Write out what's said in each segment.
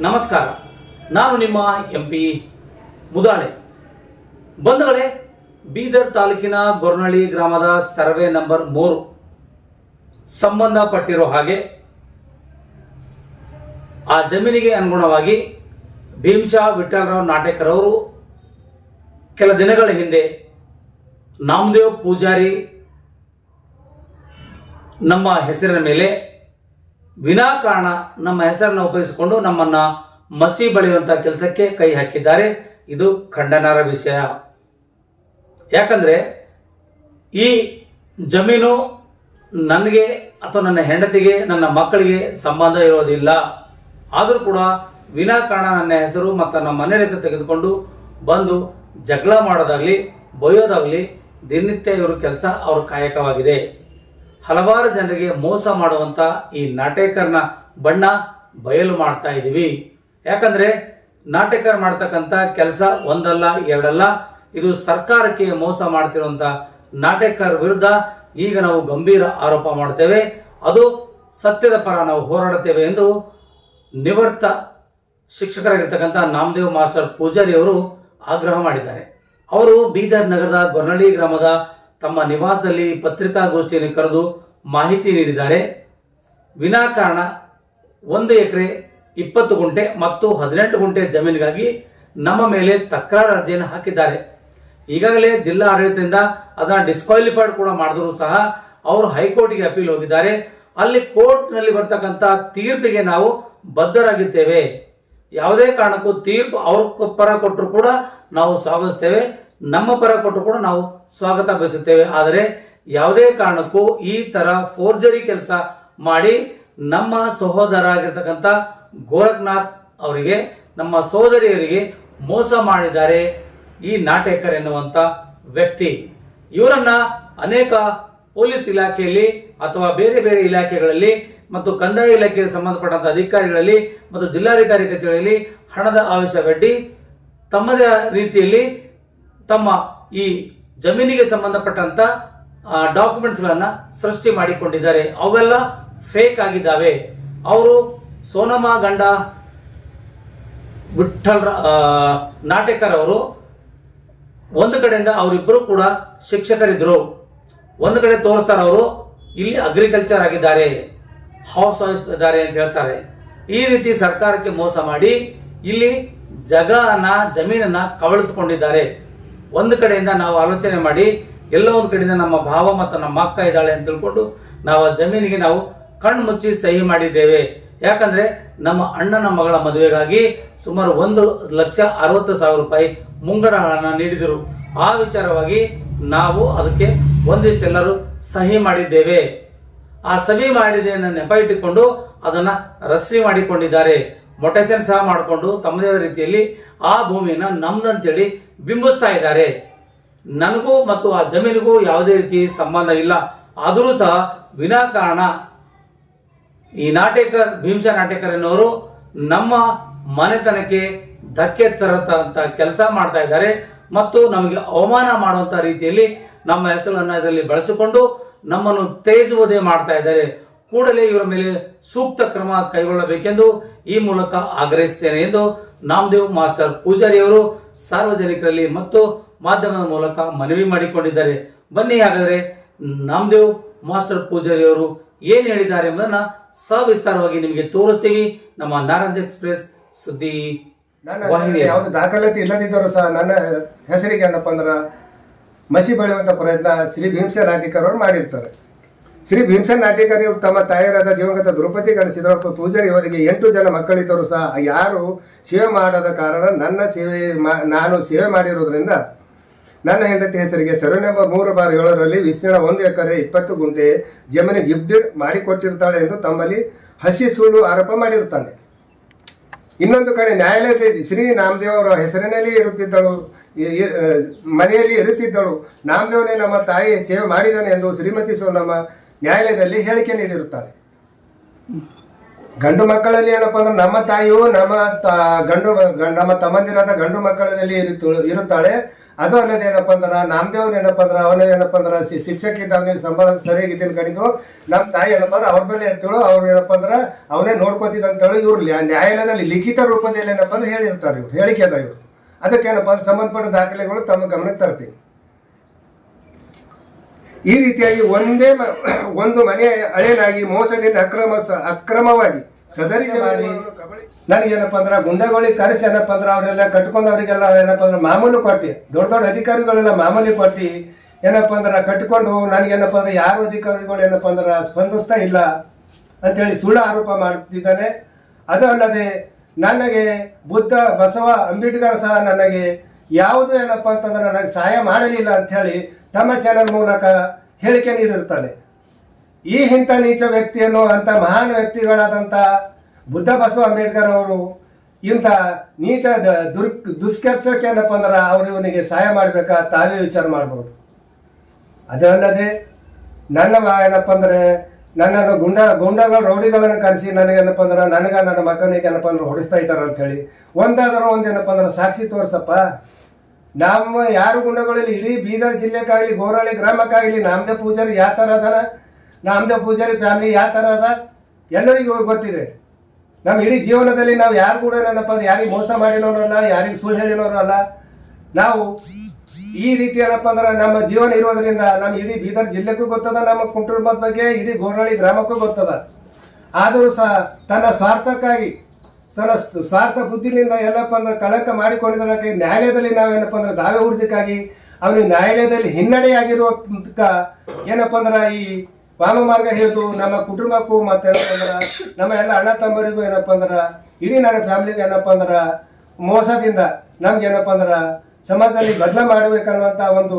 ನಮಸ್ಕಾರ. ನಾನು ನಿಮ್ಮ MP ಮುದಾಳೆ. ಬಂಧುಗಳೇ, ಬೀದರ್ ತಾಲೂಕಿನ ಗೊರ್ನಳ್ಳಿ ಗ್ರಾಮದ ಸರ್ವೆ ನಂಬರ್ 3 ಸಂಬಂಧಪಟ್ಟಿರೋ ಹಾಗೆ ಆ ಜಮೀನಿಗೆ ಅನುಗುಣವಾಗಿ ಭೀಮಶಾ ವಿಠಲರಾವ್ ನಾಟೇಕರ್ ಅವರು ಕೆಲ ದಿನಗಳ ಹಿಂದೆ ನಾಮದೇವ್ ಪೂಜಾರಿ ನಮ್ಮ ಹೆಸರಿನ ಮೇಲೆ ವಿನಾಕಾರಣ ನಮ್ಮ ಹೆಸರನ್ನು ಉಪಯೋಗಿಸಿಕೊಂಡು ನಮ್ಮನ್ನ ಮಸಿ ಬಳಿಯುವಂತಹ ಕೆಲಸಕ್ಕೆ ಕೈ ಹಾಕಿದ್ದಾರೆ. ಇದು ಖಂಡನಾರ್ಹ ವಿಷಯ. ಯಾಕಂದ್ರೆ ಈ ಜಮೀನು ನನಗೆ ಅಥವಾ ನನ್ನ ಹೆಂಡತಿಗೆ, ನನ್ನ ಮಕ್ಕಳಿಗೆ ಸಂಬಂಧ ಇರೋದಿಲ್ಲ. ಆದರೂ ಕೂಡ ವಿನಾಕಾರಣ ನನ್ನ ಹೆಸರು ಮತ್ತು ನಮ್ಮ ಮನೆಯ ಹೆಸರು ತೆಗೆದುಕೊಂಡು ಬಂದು ಜಗಳ ಮಾಡೋದಾಗ್ಲಿ, ಬೈಯೋದಾಗ್ಲಿ ದಿನನಿತ್ಯ ಇವರು ಕೆಲಸ ಅವ್ರ ಕಾಯಕವಾಗಿದೆ. ಹಲವಾರು ಜನರಿಗೆ ಮೋಸ ಮಾಡುವಂತ ಈ ನಾಟೇಕರ್ನ ಬಣ್ಣ ಬಯಲು ಮಾಡ್ತಾ ಇದ್ದೀವಿ. ಯಾಕಂದ್ರೆ ನಾಟೇಕರ್ ಮಾಡ್ತಕ್ಕಂಥ ಕೆಲಸ ಒಂದಲ್ಲ ಎರಡಲ್ಲ, ಇದು ಸರ್ಕಾರಕ್ಕೆ ಮೋಸ ಮಾಡ್ತಿರುವಂತ ನಾಟೇಕರ್ ವಿರುದ್ಧ ಈಗ ನಾವು ಗಂಭೀರ ಆರೋಪ ಮಾಡ್ತೇವೆ. ಅದು ಸತ್ಯದ ಪರ ನಾವು ಹೋರಾಡುತ್ತೇವೆ ಎಂದು ನಿವೃತ್ತ ಶಿಕ್ಷಕರಾಗಿರ್ತಕ್ಕಂಥ ನಾಮದೇವ್ ಮಾಸ್ಟರ್ ಪೂಜಾರಿ ಅವರು ಆಗ್ರಹ ಮಾಡಿದ್ದಾರೆ. ಅವರು ಬೀದರ್ ನಗರದ ಗೊರ್ನಳ್ಳಿ ಗ್ರಾಮದ ತಮ್ಮ ನಿವಾಸದಲ್ಲಿ ಪತ್ರಿಕಾಗೋಷ್ಠಿಯನ್ನು ಕರೆದು ಮಾಹಿತಿ ನೀಡಿದ್ದಾರೆ. ವಿನಾಕಾರಣ 1 ಎಕರೆ 20 ಗುಂಟೆ ಮತ್ತು 18 ಗುಂಟೆ ಜಮೀನಿಗಾಗಿ ನಮ್ಮ ಮೇಲೆ ತಕರಾರು ಅರ್ಜಿಯನ್ನು ಹಾಕಿದ್ದಾರೆ. ಈಗಾಗಲೇ ಜಿಲ್ಲಾ ಆಡಳಿತದಿಂದ ಅದನ್ನ ಡಿಸ್ಕ್ವಾಲಿಫೈಡ್ ಕೂಡ ಮಾಡಿದ್ರು ಸಹ ಅವರು ಹೈಕೋರ್ಟ್ಗೆ ಅಪೀಲ್ ಹೋಗಿದ್ದಾರೆ. ಅಲ್ಲಿ ಕೋರ್ಟ್ ನಲ್ಲಿ ಬರ್ತಕ್ಕಂಥ ತೀರ್ಪಿಗೆ ನಾವು ಬದ್ಧರಾಗಿದ್ದೇವೆ. ಯಾವುದೇ ಕಾರಣಕ್ಕೂ ತೀರ್ಪು ಅವ್ರ ಪರ ಕೊಟ್ಟರು ಕೂಡ ನಾವು ಸ್ವಾಗತಿಸ್ತೇವೆ, ನಮ್ಮ ಪರ ಕೊಟ್ಟರು ಕೂಡ ನಾವು ಸ್ವಾಗತ ಬಯಸುತ್ತೇವೆ. ಆದರೆ ಯಾವುದೇ ಕಾರಣಕ್ಕೂ ಈ ತರ ಫೋರ್ಜರಿ ಕೆಲಸ ಮಾಡಿ ನಮ್ಮ ಸಹೋದರ ಆಗಿರ್ತಕ್ಕಂಥ ಗೋರಖ್ನಾಥ್ ಅವರಿಗೆ, ನಮ್ಮ ಸೋದರಿಯರಿಗೆ ಮೋಸ ಮಾಡಿದ್ದಾರೆ ಈ ನಾಟೇಕರ್ ಎನ್ನುವಂತ ವ್ಯಕ್ತಿ. ಇವರನ್ನ ಅನೇಕ ಪೊಲೀಸ್ ಇಲಾಖೆಯಲ್ಲಿ ಅಥವಾ ಬೇರೆ ಬೇರೆ ಇಲಾಖೆಗಳಲ್ಲಿ ಮತ್ತು ಕಂದಾಯ ಇಲಾಖೆಗೆ ಸಂಬಂಧಪಟ್ಟಂತ ಅಧಿಕಾರಿಗಳಲ್ಲಿ ಮತ್ತು ಜಿಲ್ಲಾಧಿಕಾರಿ ಕಚೇರಿಯಲ್ಲಿ ಹಣದ ಆವೇಶವೆಡ್ಡಿ ತಮ್ಮದೇ ರೀತಿಯಲ್ಲಿ ತಮ್ಮ ಈ ಜಮೀನಿಗೆ ಸಂಬಂಧಪಟ್ಟಂತ ಡಾಕ್ಯುಮೆಂಟ್ಸ್ ಗಳನ್ನ ಸೃಷ್ಟಿ ಮಾಡಿಕೊಂಡಿದ್ದಾರೆ. ಅವೆಲ್ಲ ಫೇಕ್ ಆಗಿದ್ದಾವೆ. ಅವರು ಸೋನಮ್ಮ ಗಂಡ ವಿಠಲ್ ನಾಟೇಕರ್ ಅವರು ಒಂದು ಕಡೆಯಿಂದ ಅವರಿಬ್ಬರು ಕೂಡ ಶಿಕ್ಷಕರಿದ್ರು, ಒಂದು ಕಡೆ ತೋರಿಸ್ತಾರೆ ಅವರು ಇಲ್ಲಿ ಅಗ್ರಿಕಲ್ಚರ್ ಆಗಿದ್ದಾರೆ, ಹೌಸ್ ವೈಫ್ ಇದ್ದಾರೆ ಅಂತ ಹೇಳ್ತಾರೆ. ಈ ರೀತಿ ಸರ್ಕಾರಕ್ಕೆ ಮೋಸ ಮಾಡಿ ಇಲ್ಲಿ ಜಮೀನನ್ನ ಕಬಳಿಸಿಕೊಂಡಿದ್ದಾರೆ. ಒಂದು ಕಡೆಯಿಂದ ನಾವು ಆಲೋಚನೆ ಮಾಡಿ ಎಲ್ಲೋ ಒಂದು ಕಡೆಯಿಂದ ನಮ್ಮ ಭಾವ ಮತ್ತು ನಮ್ಮ ಅಕ್ಕ ಇದ್ದಾಳೆ ಅಂತ ತಿಳ್ಕೊಂಡು ನಾವು ಆ ಜಮೀನಿಗೆ ನಾವು ಕಣ್ಣು ಮುಚ್ಚಿ ಸಹಿ ಮಾಡಿದ್ದೇವೆ. ಯಾಕಂದ್ರೆ ನಮ್ಮ ಅಣ್ಣನ ಮಗಳ ಮದುವೆಗಾಗಿ ಸುಮಾರು 1,60,000 ರೂಪಾಯಿ ಮುಂಗಡ ಹಣ ನೀಡಿದರು. ಆ ವಿಚಾರವಾಗಿ ನಾವು ಅದಕ್ಕೆ ಒಂದಿಷ್ಟೆಲ್ಲರೂ ಸಹಿ ಮಾಡಿದ್ದೇವೆ. ಆ ಸಹಿ ಮಾಡಿದೆಯನ್ನು ನೆಪ ಇಟ್ಟುಕೊಂಡು ಅದನ್ನ ರಸ್ತಿ ಮಾಡಿಕೊಂಡಿದ್ದಾರೆ. ಮೊಟೇಷನ್ ಸಹ ಮಾಡಿಕೊಂಡು ತಮ್ಮದೇ ಆದ ರೀತಿಯಲ್ಲಿ ಆ ಭೂಮಿಯನ್ನ ನಮ್ದಂತೇಳಿ ಬಿಂಬಿಸ್ತಾ ಇದ್ದಾರೆ. ನನಗೂ ಮತ್ತು ಆ ಜಮೀನಿಗೂ ಯಾವುದೇ ರೀತಿ ಸಂಬಂಧ ಇಲ್ಲ. ಆದರೂ ಸಹ ವಿನಾಕಾರಣ ಈ ನಾಟೇಕರ್, ಭೀಮಶಾ ನಾಟೇಕರ್ ಎನ್ನುವರು ನಮ್ಮ ಮನೆತನಕ್ಕೆ ಧಕ್ಕೆ ತರತಂತ ಕೆಲಸ ಮಾಡ್ತಾ ಇದ್ದಾರೆ ಮತ್ತು ನಮಗೆ ಅವಮಾನ ಮಾಡುವಂತ ರೀತಿಯಲ್ಲಿ ನಮ್ಮ ಹೆಸರನ್ನ ಇದರಲ್ಲಿ ಬಳಸಿಕೊಂಡು ನಮ್ಮನ್ನು ತೇಜುವುದೇ ಮಾಡ್ತಾ ಇದ್ದಾರೆ. ಕೂಡಲೇ ಇವರ ಮೇಲೆ ಸೂಕ್ತ ಕ್ರಮ ಕೈಗೊಳ್ಳಬೇಕೆಂದು ಈ ಮೂಲಕ ಆಗ್ರಹಿಸುತ್ತೇನೆ ಎಂದು ನಾಮದೇವ್ ಮಾಸ್ಟರ್ ಪೂಜಾರಿ ಅವರು ಸಾರ್ವಜನಿಕರಲ್ಲಿ ಮತ್ತು ಮಾಧ್ಯಮದ ಮೂಲಕ ಮನವಿ ಮಾಡಿಕೊಂಡಿದ್ದಾರೆ. ಬನ್ನಿ ಹಾಗಾದ್ರೆ ನಾಮದೇವ್ ಮಾಸ್ಟರ್ ಪೂಜಾರಿ ಅವರು ಏನ್ ಹೇಳಿದ್ದಾರೆ ಎಂಬುದನ್ನ ಸವಿಸ್ತಾರವಾಗಿ ನಿಮಗೆ ತೋರಿಸ್ತೀವಿ ನಮ್ಮ ನಾರಂಜ್ ಎಕ್ಸ್ಪ್ರೆಸ್ ಸುದ್ದಿ ವಾಹಿನಿ. ಯಾವ್ದು ದಾಖಲಾತಿ ಇಲ್ಲದಿದ್ದರೂ ಸಹ ನನ್ನ ಹೆಸರಿಗೆ ಏನಪ್ಪ ಅಂದ್ರ ಮಸಿ ಬೆಳೆಯುವಂತ ಪ್ರಯತ್ನ ಶ್ರೀ ಭೀಮಶಾ ನಾಟೇಕರ್ ಅವರು ಮಾಡಿರ್ತಾರೆ. ಶ್ರೀ ಭೀಮಶಾ ನಾಟೇಕರ್ ಇವರು ತಮ್ಮ ತಾಯಿಯರಾದ ದಿವಂಗತ ದ್ರೌಪದಿ ಗಣಸಿದ್ದಪ್ಪ ಪೂಜಾರಿ ಅವರಿಗೆ 8 ಜನ ಮಕ್ಕಳಿದ್ದರೂ ಸಹ ಯಾರು ಸೇವೆ ಮಾಡದ ಕಾರಣ ನಾನು ಸೇವೆ ಮಾಡಿರೋದ್ರಿಂದ ನನ್ನ ಹೆಂಡತಿ ಹೆಸರಿಗೆ ಸರ್ವೆ ನಂಬರ್ 3/7ರಲ್ಲಿ ವಿಸ್ತೀರ್ಣ 1 ಎಕರೆ 20 ಗುಂಟೆ ಜಮೀನು ಗಿಫ್ಟ್ ಮಾಡಿಕೊಟ್ಟಿರ್ತಾಳೆ ಎಂದು ತಮ್ಮಲ್ಲಿ ಹಸಿ ಸುಳ್ಳು ಆರೋಪ ಮಾಡಿರುತ್ತಾನೆ. ಇನ್ನೊಂದು ಕಡೆ ನ್ಯಾಯಾಲಯದಲ್ಲಿ ಶ್ರೀ ನಾಮದೇವ್ ಅವರ ಹೆಸರಿನಲ್ಲಿ ಇರುತ್ತಿದ್ದಳು, ಮನೆಯಲ್ಲಿ ಇರುತ್ತಿದ್ದಳು. ನಾಮದೇವನೇ ನಮ್ಮ ತಾಯಿ ಸೇವೆ ಮಾಡಿದ್ದಾನೆ ಎಂದು ಶ್ರೀಮತಿ ಸೋನಮ್ಮ ನ್ಯಾಯಾಲಯದಲ್ಲಿ ಹೇಳಿಕೆ ನೀಡಿರುತ್ತಾಳೆ. ಗಂಡು ಮಕ್ಕಳಲ್ಲಿ ಏನಪ್ಪ ಅಂದ್ರೆ ನಮ್ಮ ತಾಯಿಯು ನಮ್ಮ ತಮ್ಮಂದಿರಾದ ಗಂಡು ಮಕ್ಕಳಲ್ಲಿ ಇರುತ್ತಾಳೆ. ಅದು ಅಲ್ಲದೆ ಏನಪ್ಪ ಅಂದ್ರೆ ನಾಮದೇವ್ನ ಏನಪ್ಪ ಅಂದ್ರೆ ಅವನೇ ಏನಪ್ಪ ಅಂದ್ರೆ ಶಿಕ್ಷಕಿದ್ದ ಅವನಿಗೆ ಸಂಬಳ ಸರಿಯಾಗಿದ್ದೀನಿ ಕಣಿದು ನಮ್ಮ ತಾಯಿ ಏನಪ್ಪ ಅಂದ್ರೆ ಅವ್ರ ಮೇಲೆ ಎತ್ತೇಳು ಅವ್ರು ಏನಪ್ಪ ಅಂದ್ರೆ ಅವನೇ ನೋಡ್ಕೋತಿದ್ದ ಅಂತೇಳಿ ಇವ್ರು ನ್ಯಾಯಾಲಯದಲ್ಲಿ ಲಿಖಿತ ರೂಪದಲ್ಲಿ ಏನಪ್ಪ ಅಂದ್ರೆ ಹೇಳಿರ್ತಾರೆ ಇವ್ರು ಹೇಳಿಕೆ ಅದ ಇವರು. ಅದಕ್ಕೆ ಏನಪ್ಪ ಅಂದ್ರೆ ಸಂಬಂಧಪಟ್ಟ ದಾಖಲೆಗಳು ತಮ್ಮ ಗಮನಕ್ಕೆ ತರ್ತೀವಿ. ಈ ರೀತಿಯಾಗಿ ಒಂದು ಮನೆಯ ಹಳೇನಾಗಿ ಮೋಸದಿಂದ ಅಕ್ರಮವಾಗಿ ಸದರಿ ಮಾಡಿ ನನಗೇನಪ್ಪ ಅಂದ್ರೆ ಗುಂಡಗಳಿಗೆ ಕರೆಸಿ ಏನಪ್ಪ ಅಂದ್ರೆ ಅವರೆಲ್ಲ ಕಟ್ಕೊಂಡು ಅವರಿಗೆಲ್ಲ ಏನಪ್ಪ ಅಂದ್ರೆ ಮಾಮೂಲು ಕೊಟ್ಟು ದೊಡ್ಡ ದೊಡ್ಡ ಅಧಿಕಾರಿಗಳೆಲ್ಲ ಮಾಮೂಲಿ ಕೊಟ್ಟು ಏನಪ್ಪ ಅಂದ್ರೆ ಕಟ್ಕೊಂಡು ನನಗೇನಪ್ಪ ಅಂದ್ರೆ ಯಾರು ಅಧಿಕಾರಿಗಳು ಏನಪ್ಪ ಅಂದ್ರೆ ಸ್ಪಂದಿಸ್ತಾ ಇಲ್ಲ ಅಂತೇಳಿ ಸುಳ್ಳು ಆರೋಪ ಮಾಡ್ತಿದ್ದಾನೆ. ಅದು ಅಲ್ಲದೆ ನನಗೆ ಬುದ್ಧ ಬಸವ ಅಂಬೇಡ್ಕರ್ ಸಹ ನನಗೆ ಯಾವುದು ಏನಪ್ಪ ಅಂತಂದ್ರೆ ನನಗೆ ಸಹಾಯ ಮಾಡಲಿಲ್ಲ ಅಂಥೇಳಿ ತಮ್ಮ ಚಾನಲ್ ಮೂಲಕ ಹೇಳಿಕೆ ನೀಡಿರ್ತಾನೆ. ಈ ಇಂಥ ನೀಚ ವ್ಯಕ್ತಿಯನ್ನು ಅಂಥ ಮಹಾನ್ ವ್ಯಕ್ತಿಗಳಾದಂಥ ಬುದ್ಧ ಬಸವ ಅಂಬೇಡ್ಕರ್ ಅವರು ಇಂಥ ನೀಚ ದುಷ್ಕೆಲ್ಸಕ್ಕೆ ಏನಪ್ಪ ಅಂದ್ರೆ ಅವರು ಇವನಿಗೆ ಸಹಾಯ ಮಾಡಬೇಕಾ ತಾವೇ ವಿಚಾರ ಮಾಡ್ಬೋದು. ಅದಲ್ಲದೆ ಏನಪ್ಪ ಅಂದರೆ ನನ್ನನ್ನು ಗುಂಡಗಳು ರೌಡಿಗಳನ್ನು ಕರೆಸಿ ನನಗೇನಪ್ಪ ಅಂದ್ರೆ ನನ್ನ ಮಕ್ಕನಿಗೆ ಏನಪ್ಪ ಅಂದ್ರೆ ಹೊಡಿಸ್ತಾ ಇದ್ದಾರೆ ಅಂಥೇಳಿ ಒಂದಾದರೂ ಒಂದೇನಪ್ಪ ಅಂದ್ರೆ ಸಾಕ್ಷಿ ತೋರ್ಸಪ್ಪ. ನಮ್ಮ ಯಾರು ಗುಂಡಗಳಲ್ಲಿ ಇಡೀ ಬೀದರ್ ಜಿಲ್ಲೆಗಾಗಲಿ ಗೋರಾಳಿ ಗ್ರಾಮಕ್ಕಾಗಲಿ ನಾಮದೇವ್ ಪೂಜಾರಿ ಯಾವ ಥರ ಅದಾನ, ನಾಮದೇವ್ ಪೂಜಾರಿ ಫ್ಯಾಮಿಲಿ ಯಾವ ಥರ ಅದ ಎಲ್ಲರಿಗೂ ಗೊತ್ತಿದೆ. ನಮ್ಮ ಇಡೀ ಜೀವನದಲ್ಲಿ ನಾವು ಯಾರು ಕೂಡ ಏನಪ್ಪ ಅಂದ್ರೆ ಯಾರಿಗೆ ಮೋಸ ಮಾಡಿನವರಲ್ಲ, ಯಾರಿಗೆ ಸುಳ್ಳು ಹೇಳಿನವರಲ್ಲ. ನಾವು ಈ ರೀತಿ ಏನಪ್ಪ ಅಂದ್ರೆ ನಮ್ಮ ಜೀವನ ಇರೋದ್ರಿಂದ ನಮ್ಮ ಇಡೀ ಬೀದರ್ ಜಿಲ್ಲೆಗೂ ಗೊತ್ತದ, ನಮ್ಮ ಕುಟುಂಬದ ಬಗ್ಗೆ ಇಡೀ ಗೋರಾಳಿ ಗ್ರಾಮಕ್ಕೂ ಗೊತ್ತದ. ಆದರೂ ಸಹ ತನ್ನ ಸ್ವಾರ್ಥಕ್ಕಾಗಿ ಸ್ವಾರ್ಥ ಬುದ್ಧಿಲಿಂದ ಎಲ್ಲಪ್ಪ ಅಂದ್ರೆ ಕಳಂಕ ಮಾಡಿಕೊಂಡಿದ್ದಕ್ಕೆ ನ್ಯಾಯಾಲಯದಲ್ಲಿ ನಾವೇನಪ್ಪ ಅಂದ್ರೆ ದಾವೆ ಹುಡುದಕ್ಕಾಗಿ ಅವನಿಗೆ ನ್ಯಾಯಾಲಯದಲ್ಲಿ ಹಿನ್ನಡೆಯಾಗಿರುವ ಏನಪ್ಪ ಅಂದ್ರೆ ಈ ವಾಮಮಾರ್ಗ ಹಿಡಿದು ನಮ್ಮ ಕುಟುಂಬಕ್ಕೂ ಮತ್ತೆ ನಮ್ಮ ಎಲ್ಲ ಅಣ್ಣ ತಮ್ಮರಿಗೂ ಏನಪ್ಪ ಅಂದ್ರೆ ಇಡೀ ನನ್ನ ಫ್ಯಾಮಿಲಿಗೆ ಏನಪ್ಪ ಅಂದ್ರೆ ಮೋಸದಿಂದ ನಮ್ಗೆ ಏನಪ್ಪ ಅಂದ್ರೆ ಸಮಾಜದಲ್ಲಿ ಬದಲ ಮಾಡಬೇಕನ್ನುವಂಥ ಒಂದು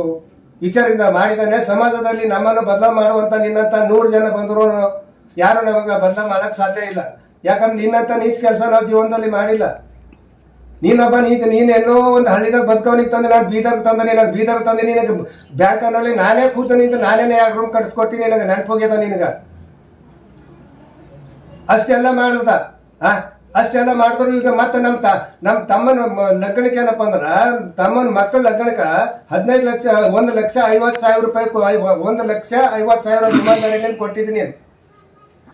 ವಿಚಾರದಿಂದ ಮಾಡಿದ್ದಾನೆ. ಸಮಾಜದಲ್ಲಿ ನಮ್ಮನ್ನು ಬದಲ ಮಾಡುವಂಥ ನಿನ್ನಂಥ 100 ಜನ ಬಂದರೂ ಯಾರು ನಮಗೆ ಬದಲ ಮಾಡೋಕ್ಕೆ ಸಾಧ್ಯ ಇಲ್ಲ. ಯಾಕಂದ್ರೆ ನಿನ್ನಂಥ ನೀಚ ಕೆಲಸ ನಾವು ಜೀವನದಲ್ಲಿ ಮಾಡಿಲ್ಲ. ನೀನೊಬ್ಬ ನೀನೆಲ್ಲೋ ಒಂದು ಹಳ್ಳಿದಾಗ ಬದುಕವನಿಗೆ ತಂದೆ ನಾನು ಬೀದರ್ ತಂದೆ, ನಾನು ಬೀದರ್ ತಂದೆ, ನಿನಗೆ ಬ್ಯಾಂಕಲ್ಲಿ ನಾನೇ ಕೂತು ನಿಂತು ನಾನೇ 2 ರೂಮ್ ಕಟ್ಸ್ಕೊಟ್ಟು ನಿನಗೆ ನೆನಪು ಹೋಗ್ಯದ ನಿನಗೆ. ಅಷ್ಟೆಲ್ಲ ಮಾಡ್ದ ಅಷ್ಟೆಲ್ಲ ಮಾಡಿದ್ರು. ಈಗ ಮತ್ತೆ ನಮ್ಮ ತಮ್ಮನ ಲಗ್ನಕ್ಕೆ ಏನಪ್ಪ ಅಂದ್ರೆ ತಮ್ಮನ ಮಕ್ಕಳ ಲಗ್ನಕ್ಕೆ 15 ಲಕ್ಷ 1,50,000 ರೂಪಾಯಿ 1,50,000 ಜಮಾದಾರಿಯನ್ನು ಕೊಟ್ಟಿದ್ದೀನಿ.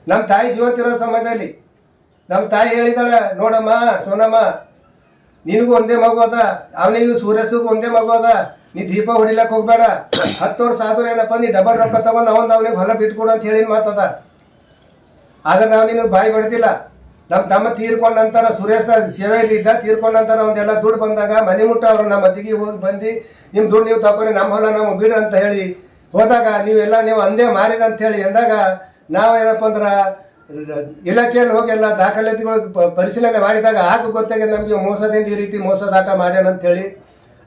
ನಮ್ಮ ತಾಯಿ ಜೀವಂತಿರೋ ಸಮಯದಲ್ಲಿ ನಮ್ಮ ತಾಯಿ ಹೇಳಿದಾಳೆ, ನೋಡಮ್ಮ ಸೋನಮ್ಮ, ನಿನಗೂ ಒಂದೇ ಮಗು ಅದ, ಅವನಿಗೂ ಸೂರ್ಯಸ್ಗೂ ಒಂದೇ ಮಗು ಅದ, ನೀ ದೀಪ ಹೊಡಿಲಕ್ಕೆ ಹೋಗ್ಬೇಡ, 10 ವರ್ಷ ಆದ್ರೂ ಏನಪ್ಪ ನೀ ಡಬಲ್ ರೊಕ್ಕ ತಗೊಂಡು ಅವನಿಗೆ ಹೊಲ ಬಿಟ್ಕೊಡು ಅಂತ ಹೇಳಿ ಮಾತದ. ಆದ್ರೆ ನಾವು ನಿನಗೆ ಬಾಯಿ ಬಡ್ದಿಲ್ಲ. ನಮ್ಮ ತಮ್ಮ ತೀರ್ಕೊಂಡ ನಂತರ ಸುರೇಶ ಸೇವೆಯಲ್ಲಿ ಇದ್ದ, ತೀರ್ಕೊಂಡ ನಂತರ ಒಂದೆಲ್ಲ ದುಡ್ಡು ಬಂದಾಗ ಮನೆ ಮುಟ್ಟ ಅವರು ನಮ್ಮ ಮದ್ದಿಗೆ ಹೋಗಿ ಬಂದು ನಿಮ್ಮ ದುಡ್ಡು ನೀವು ತಗೊರಿ, ನಮ್ಮ ಹೊಲ ನಾವು ಬಿಡ್ರಿ ಅಂತ ಹೇಳಿ ಹೋದಾಗ ನೀವು ಅಂದೇ ಮಾರಿರ ಅಂತ ಹೇಳಿ ಎಂದಾಗ ನಾವು ಏನಪ್ಪ ಅಂದ್ರೆ ಇಲಾಖೆಯಲ್ಲಿ ಹೋಗಿ ಎಲ್ಲ ದಾಖಲಾತಿಗಳು ಪರಿಶೀಲನೆ ಮಾಡಿದಾಗ ಗೊತ್ತಾಗ ನಮಗೆ ಮೋಸದಿಂದ ಈ ರೀತಿ ಮೋಸದಾಟ ಮಾಡ್ಯಾನ ಅಂತೇಳಿ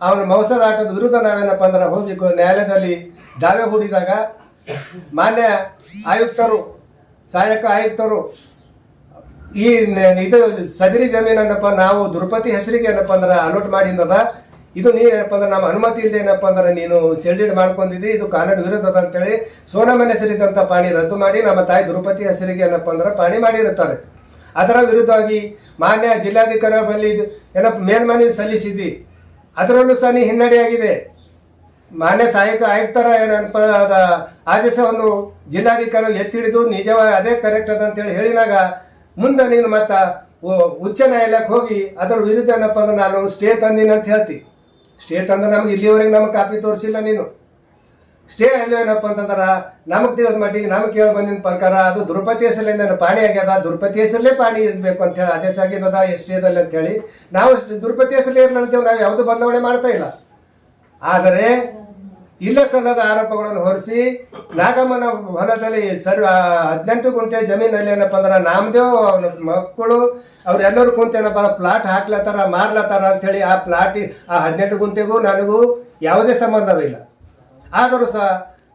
ಅವನ ಮೋಸದಾಟದ ವಿರುದ್ಧ ನಾವೇನಪ್ಪ ಅಂದ್ರೆ ಹೋಗಿ ನ್ಯಾಯಾಲಯದಲ್ಲಿ ದಾವೆ ಹೂಡಿದಾಗ ಮಾನ್ಯ ಆಯುಕ್ತರು, ಸಹಾಯಕ ಆಯುಕ್ತರು ಇದು ಸದರಿ ಜಮೀನನ್ನಪ್ಪ ನಾವು ದುರ್ಪತಿ ಹೆಸರಿಗೆ ಏನಪ್ಪ ಅಂದ್ರೆ ಅಲೋಟ್ ಮಾಡಿದ್ದದ, ಇದು ನೀ ಏನಪ್ಪ ಅಂದ್ರೆ ನಮ್ಮ ಅನುಮತಿ ಇಲ್ಲದೆ ಏನಪ್ಪ ಅಂದ್ರೆ ನೀನು ಶೆಲ್ಡಿಡ್ ಮಾಡ್ಕೊಂಡಿದ್ದಿ, ಇದು ಕಾನೂನು ವಿರುದ್ಧದ ಅಂತೇಳಿ ಸೋನಮ್ಮನ ಹೆಸರಿದ್ದಂಥ ಪಾಣಿ ರದ್ದು ಮಾಡಿ ನಮ್ಮ ತಾಯಿ ದ್ರೌಪದಿ ಹೆಸರಿಗೆ ಏನಪ್ಪ ಅಂದ್ರೆ ಪಾಣಿ ಮಾಡಿರುತ್ತಾರೆ. ಅದರ ವಿರುದ್ಧವಾಗಿ ಮಾನ್ಯ ಜಿಲ್ಲಾಧಿಕಾರಿ ಬಳಿ ಏನಪ್ಪ ಮೇಲ್ಮನವಿ ಸಲ್ಲಿಸಿದ್ದಿ, ಅದರಲ್ಲೂ ಸಹ ನೀ ಹಿನ್ನಡೆಯಾಗಿದೆ. ಮಾನ್ಯ ಸಹಾಯಕ ಆಯುಕ್ತರ ಏನಪ್ಪ ಆದೇಶವನ್ನು ಜಿಲ್ಲಾಧಿಕಾರಿ ಎತ್ತಿಡಿದು ನಿಜವಾಗಿ ಅದೇ ಕರೆಕ್ಟ್ ಅದ ಅಂತೇಳಿ ಹೇಳಿದಾಗ ಮುಂದೆ ನೀನು ಮತ್ತೆ ಉಚ್ಚ ನ್ಯಾಯಾಲಯಕ್ಕೆ ಹೋಗಿ ಅದರ ವಿರುದ್ಧ ಏನಪ್ಪ ಅಂದ್ರೆ ನಾನು ಸ್ಟೇ ತಂದೀನಿ ಅಂತ ಹೇಳ್ತಿ. ಸ್ಟೇ ತಂದ್ರೆ ನಮ್ಗೆ ಇಲ್ಲಿವರೆಗೆ ನಮಗೆ ಕಾಪಿ ತೋರಿಸಿಲ್ಲ. ನೀನು ಸ್ಟೇ ಎಲ್ಲ ಏನಪ್ಪ ಅಂತಂದ್ರೆ ನಮಗೆ ತಿಳಿದ ಮಟ್ಟಿಗೆ ನಮಗೆ ಕೇಳಿ ಬಂದಿನ ಪ್ರಕಾರ ಅದು ದ್ರೌಪದಿ ಹೆಸರಿಂದ ಪಾಣಿ ಆಗ್ಯದ, ದ್ರೌಪದಿ ಹೆಸರಲ್ಲೇ ಪಾಣಿ ಇರಬೇಕು ಅಂತೇಳಿ ಆದೇಶ ಆಗಿದ್ದದ ಸ್ಟೇದಲ್ಲಿ ಅಂತೇಳಿ ನಾವು ದ್ರೌಪದಿ ಹೆಸರಲ್ಲೇ ಇರಲಂತೇವೆ, ನಾವು ಯಾವುದು ಬದಲಾವಣೆ ಮಾಡ್ತಾ ಇಲ್ಲ. ಆದರೆ ಇಲ್ಲ ಸಲ್ಲದ ಆರೋಪಗಳನ್ನು ಹೊರಿಸಿ ನಾಗಮ್ಮನ ಹೊಲದಲ್ಲಿ 18 ಗುಂಟೆ ಜಮೀನಲ್ಲಿ ಏನಪ್ಪ ಅಂದ್ರೆ ನಾಮದೇವ್ ಅವನ ಮಕ್ಕಳು ಅವ್ರೆಲ್ಲರೂ ಕುಂತ ಏನಪ್ಪ ಪ್ಲಾಟ್ ಹಾಕ್ಲತ್ತಾರ ಮಾರ್ಲತ್ತಾರ ಅಂತೇಳಿ ಆ 18 ಗುಂಟೆಗೂ ನನಗೂ ಯಾವುದೇ ಸಂಬಂಧವಿಲ್ಲ. ಆದರೂ ಸಹ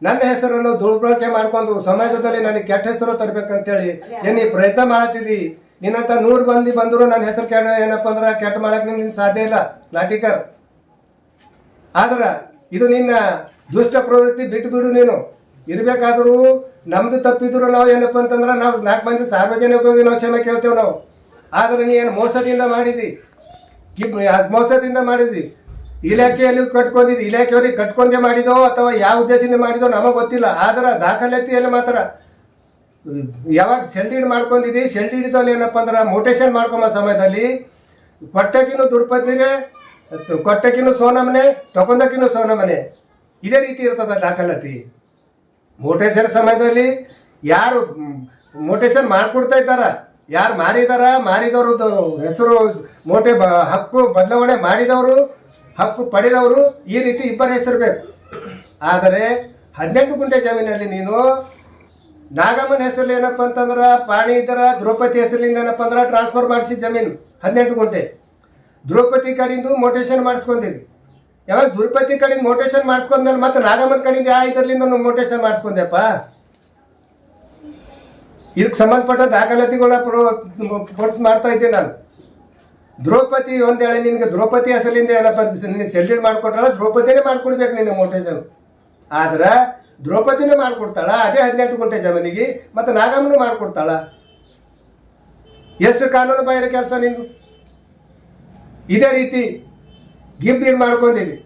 ನನ್ನ ಹೆಸರನ್ನು ದುರ್ಬಳಕೆ ಮಾಡ್ಕೊಂಡು ಸಮಾಜದಲ್ಲಿ ನನಗೆ ಕೆಟ್ಟ ಹೆಸರು ತರಬೇಕಂತೇಳಿ ಏನು ಪ್ರಯತ್ನ ಮಾಡತ್ತಿದ್ದಿ. ನಿನ್ನಂತ 100 ಮಂದಿ ಬಂದರೂ ನನ್ನ ಹೆಸರು ಏನಪ್ಪ ಅಂದ್ರೆ ಕೆಟ್ಟ ಮಾಡಕ್ಕೆ ನಿನ್ನ ಸಾಧ್ಯ ಇಲ್ಲ ನಾಟಿಕರ್. ಆದ್ರೆ ಇದು ನಿನ್ನ ದುಷ್ಟ ಪ್ರವೃತ್ತಿ ಬಿಟ್ಟು ಬಿಡು. ನೀನು ಇರಬೇಕಾದ್ರೂ ನಮ್ದು ತಪ್ಪಿದ್ರು ನಾವು ಏನಪ್ಪ ಅಂತಂದ್ರೆ ನಾವು 4 ಮಂದಿ ಸಾರ್ವಜನಿಕವಾಗಿ ನಾವು ಕ್ಷಮೆ ಕೇಳ್ತೇವೆ ನಾವು. ಆದರೆ ನೀ ಏನು ಮೋಸದಿಂದ ಮಾಡಿದ್ದಿ, ಇಲಾಖೆಯಲ್ಲಿ ಕಟ್ಕೊಂಡಿದ್ದು ಇಲಾಖೆಯವ್ರಿಗೆ ಕಟ್ಕೊಂಡೇ ಮಾಡಿದೋ ಅಥವಾ ಯಾವ ಉದ್ದೇಶದಿಂದ ಮಾಡಿದೋ ನಮಗೆ ಗೊತ್ತಿಲ್ಲ. ಆದ್ರೆ ದಾಖಲಾತಿಯಲ್ಲಿ ಮಾತ್ರ ಯಾವಾಗ ಸೆಲ್ಡೀಡ್ ಮಾಡ್ಕೊಂಡಿದ್ದಿ, ಸೆಲ್ಡೀಡ್ದಲ್ಲಿ ಏನಪ್ಪ ಅಂದ್ರೆ ಮೋಟೇಶನ್ ಮಾಡ್ಕೊಂಬ ಸಮಯದಲ್ಲಿ ಕೊಟ್ಟಕಿನೂ ದುರ್ಪತಿನೇ, ಕೊಟ್ಟಕಿನೂ ಸೋನಮನೆ, ತಗೊಂಡಕಿನೂ ಸೋನಮನೆ, ಇದೇ ರೀತಿ ಇರ್ತದ ದಾಖಲಾತಿ. ಮೋಟೇಶನ್ ಸಮಯದಲ್ಲಿ ಯಾರು ಮೋಟೇಶನ್ ಮಾಡ್ಕೊಡ್ತಾ ಇದ್ದಾರ, ಯಾರು ಮಾರಿದವ್ರದ್ದು ಹೆಸರು, ಹಕ್ಕು ಬದಲಾವಣೆ ಮಾಡಿದವರು, ಹಕ್ಕು ಪಡೆದವರು, ಈ ರೀತಿ ಇಬ್ಬರ ಹೆಸರು ಬೇಕು. ಆದರೆ 18 ಗುಂಟೆ ಜಮೀನಲ್ಲಿ ನೀನು ನಾಗಮ್ಮನ ಹೆಸರಲ್ಲಿ ಏನಪ್ಪ ಅಂತಂದ್ರೆ ಪಾಣಿ ಇದ್ದರ ದ್ರೌಪದಿ ಹೆಸರಿಂದ ಏನಪ್ಪ ಅಂದ್ರೆ ಟ್ರಾನ್ಸ್ಫರ್ ಮಾಡಿಸಿ ಜಮೀನು 18 ಗುಂಟೆ ದ್ರೌಪದಿ ಕಡೆಯಿಂದ ಮೋಟೇಶನ್ ಮಾಡಿಸ್ಕೊಂಡಿದ್ದಿ. ಯಾವಾಗ ದ್ರೌಪದಿ ಕಡೆಯಿಂದ ಮೋಟೇಶನ್ ಮಾಡಿಸ್ಕೊಂಡ್ಮೇಲೆ ಮತ್ತೆ ನಾಗಮ್ಮನ ಕಡೆಯಿಂದ ಇದರಿಂದ ಮೋಟೇಶನ್ ಮಾಡಿಸ್ಕೊಂಡೆಪ್ಪ. ಇದಕ್ಕೆ ಸಂಬಂಧಪಟ್ಟ ದಾಖಲಾತಿಗಳ ಫೋರ್ಸ್ ಮಾಡ್ತಾ ಇದ್ದೆ ನಾನು. ದ್ರೌಪದಿ ಒಂದೇಳೆ ನಿನಗೆ ದ್ರೌಪದಿ ಹೆಸರಿಂದ ಏನಪ್ಪ ನಿನಗೆ ಸೆಲ್ಯೂಟ್ ಮಾಡಿಕೊಟ್ಟಾಳ, ದ್ರೌಪದಿನೇ ಮಾಡ್ಕೊಡ್ಬೇಕು ನಿನ್ನ ಮೋಟೇಶನ್. ಆದ್ರೆ ದ್ರೌಪದಿನೇ ಮಾಡ್ಕೊಡ್ತಾಳ ಅದೇ 18 ಗುಂಟೆ ಜಮೀನಿಗೆ, ಮತ್ತು ನಾಗಮ್ಮನೂ ಮಾಡ್ಕೊಡ್ತಾಳ. ಎಷ್ಟು ಕಾನೂನು ಬಾಹಿರ ಕೆಲಸ ನಿಂದು. ಇದೇ ರೀತಿ ಗಿಫ್ಟ್ ಡೀಡ್ ಮಾಡ್ಕೊಂಡಿದ್ವಿ.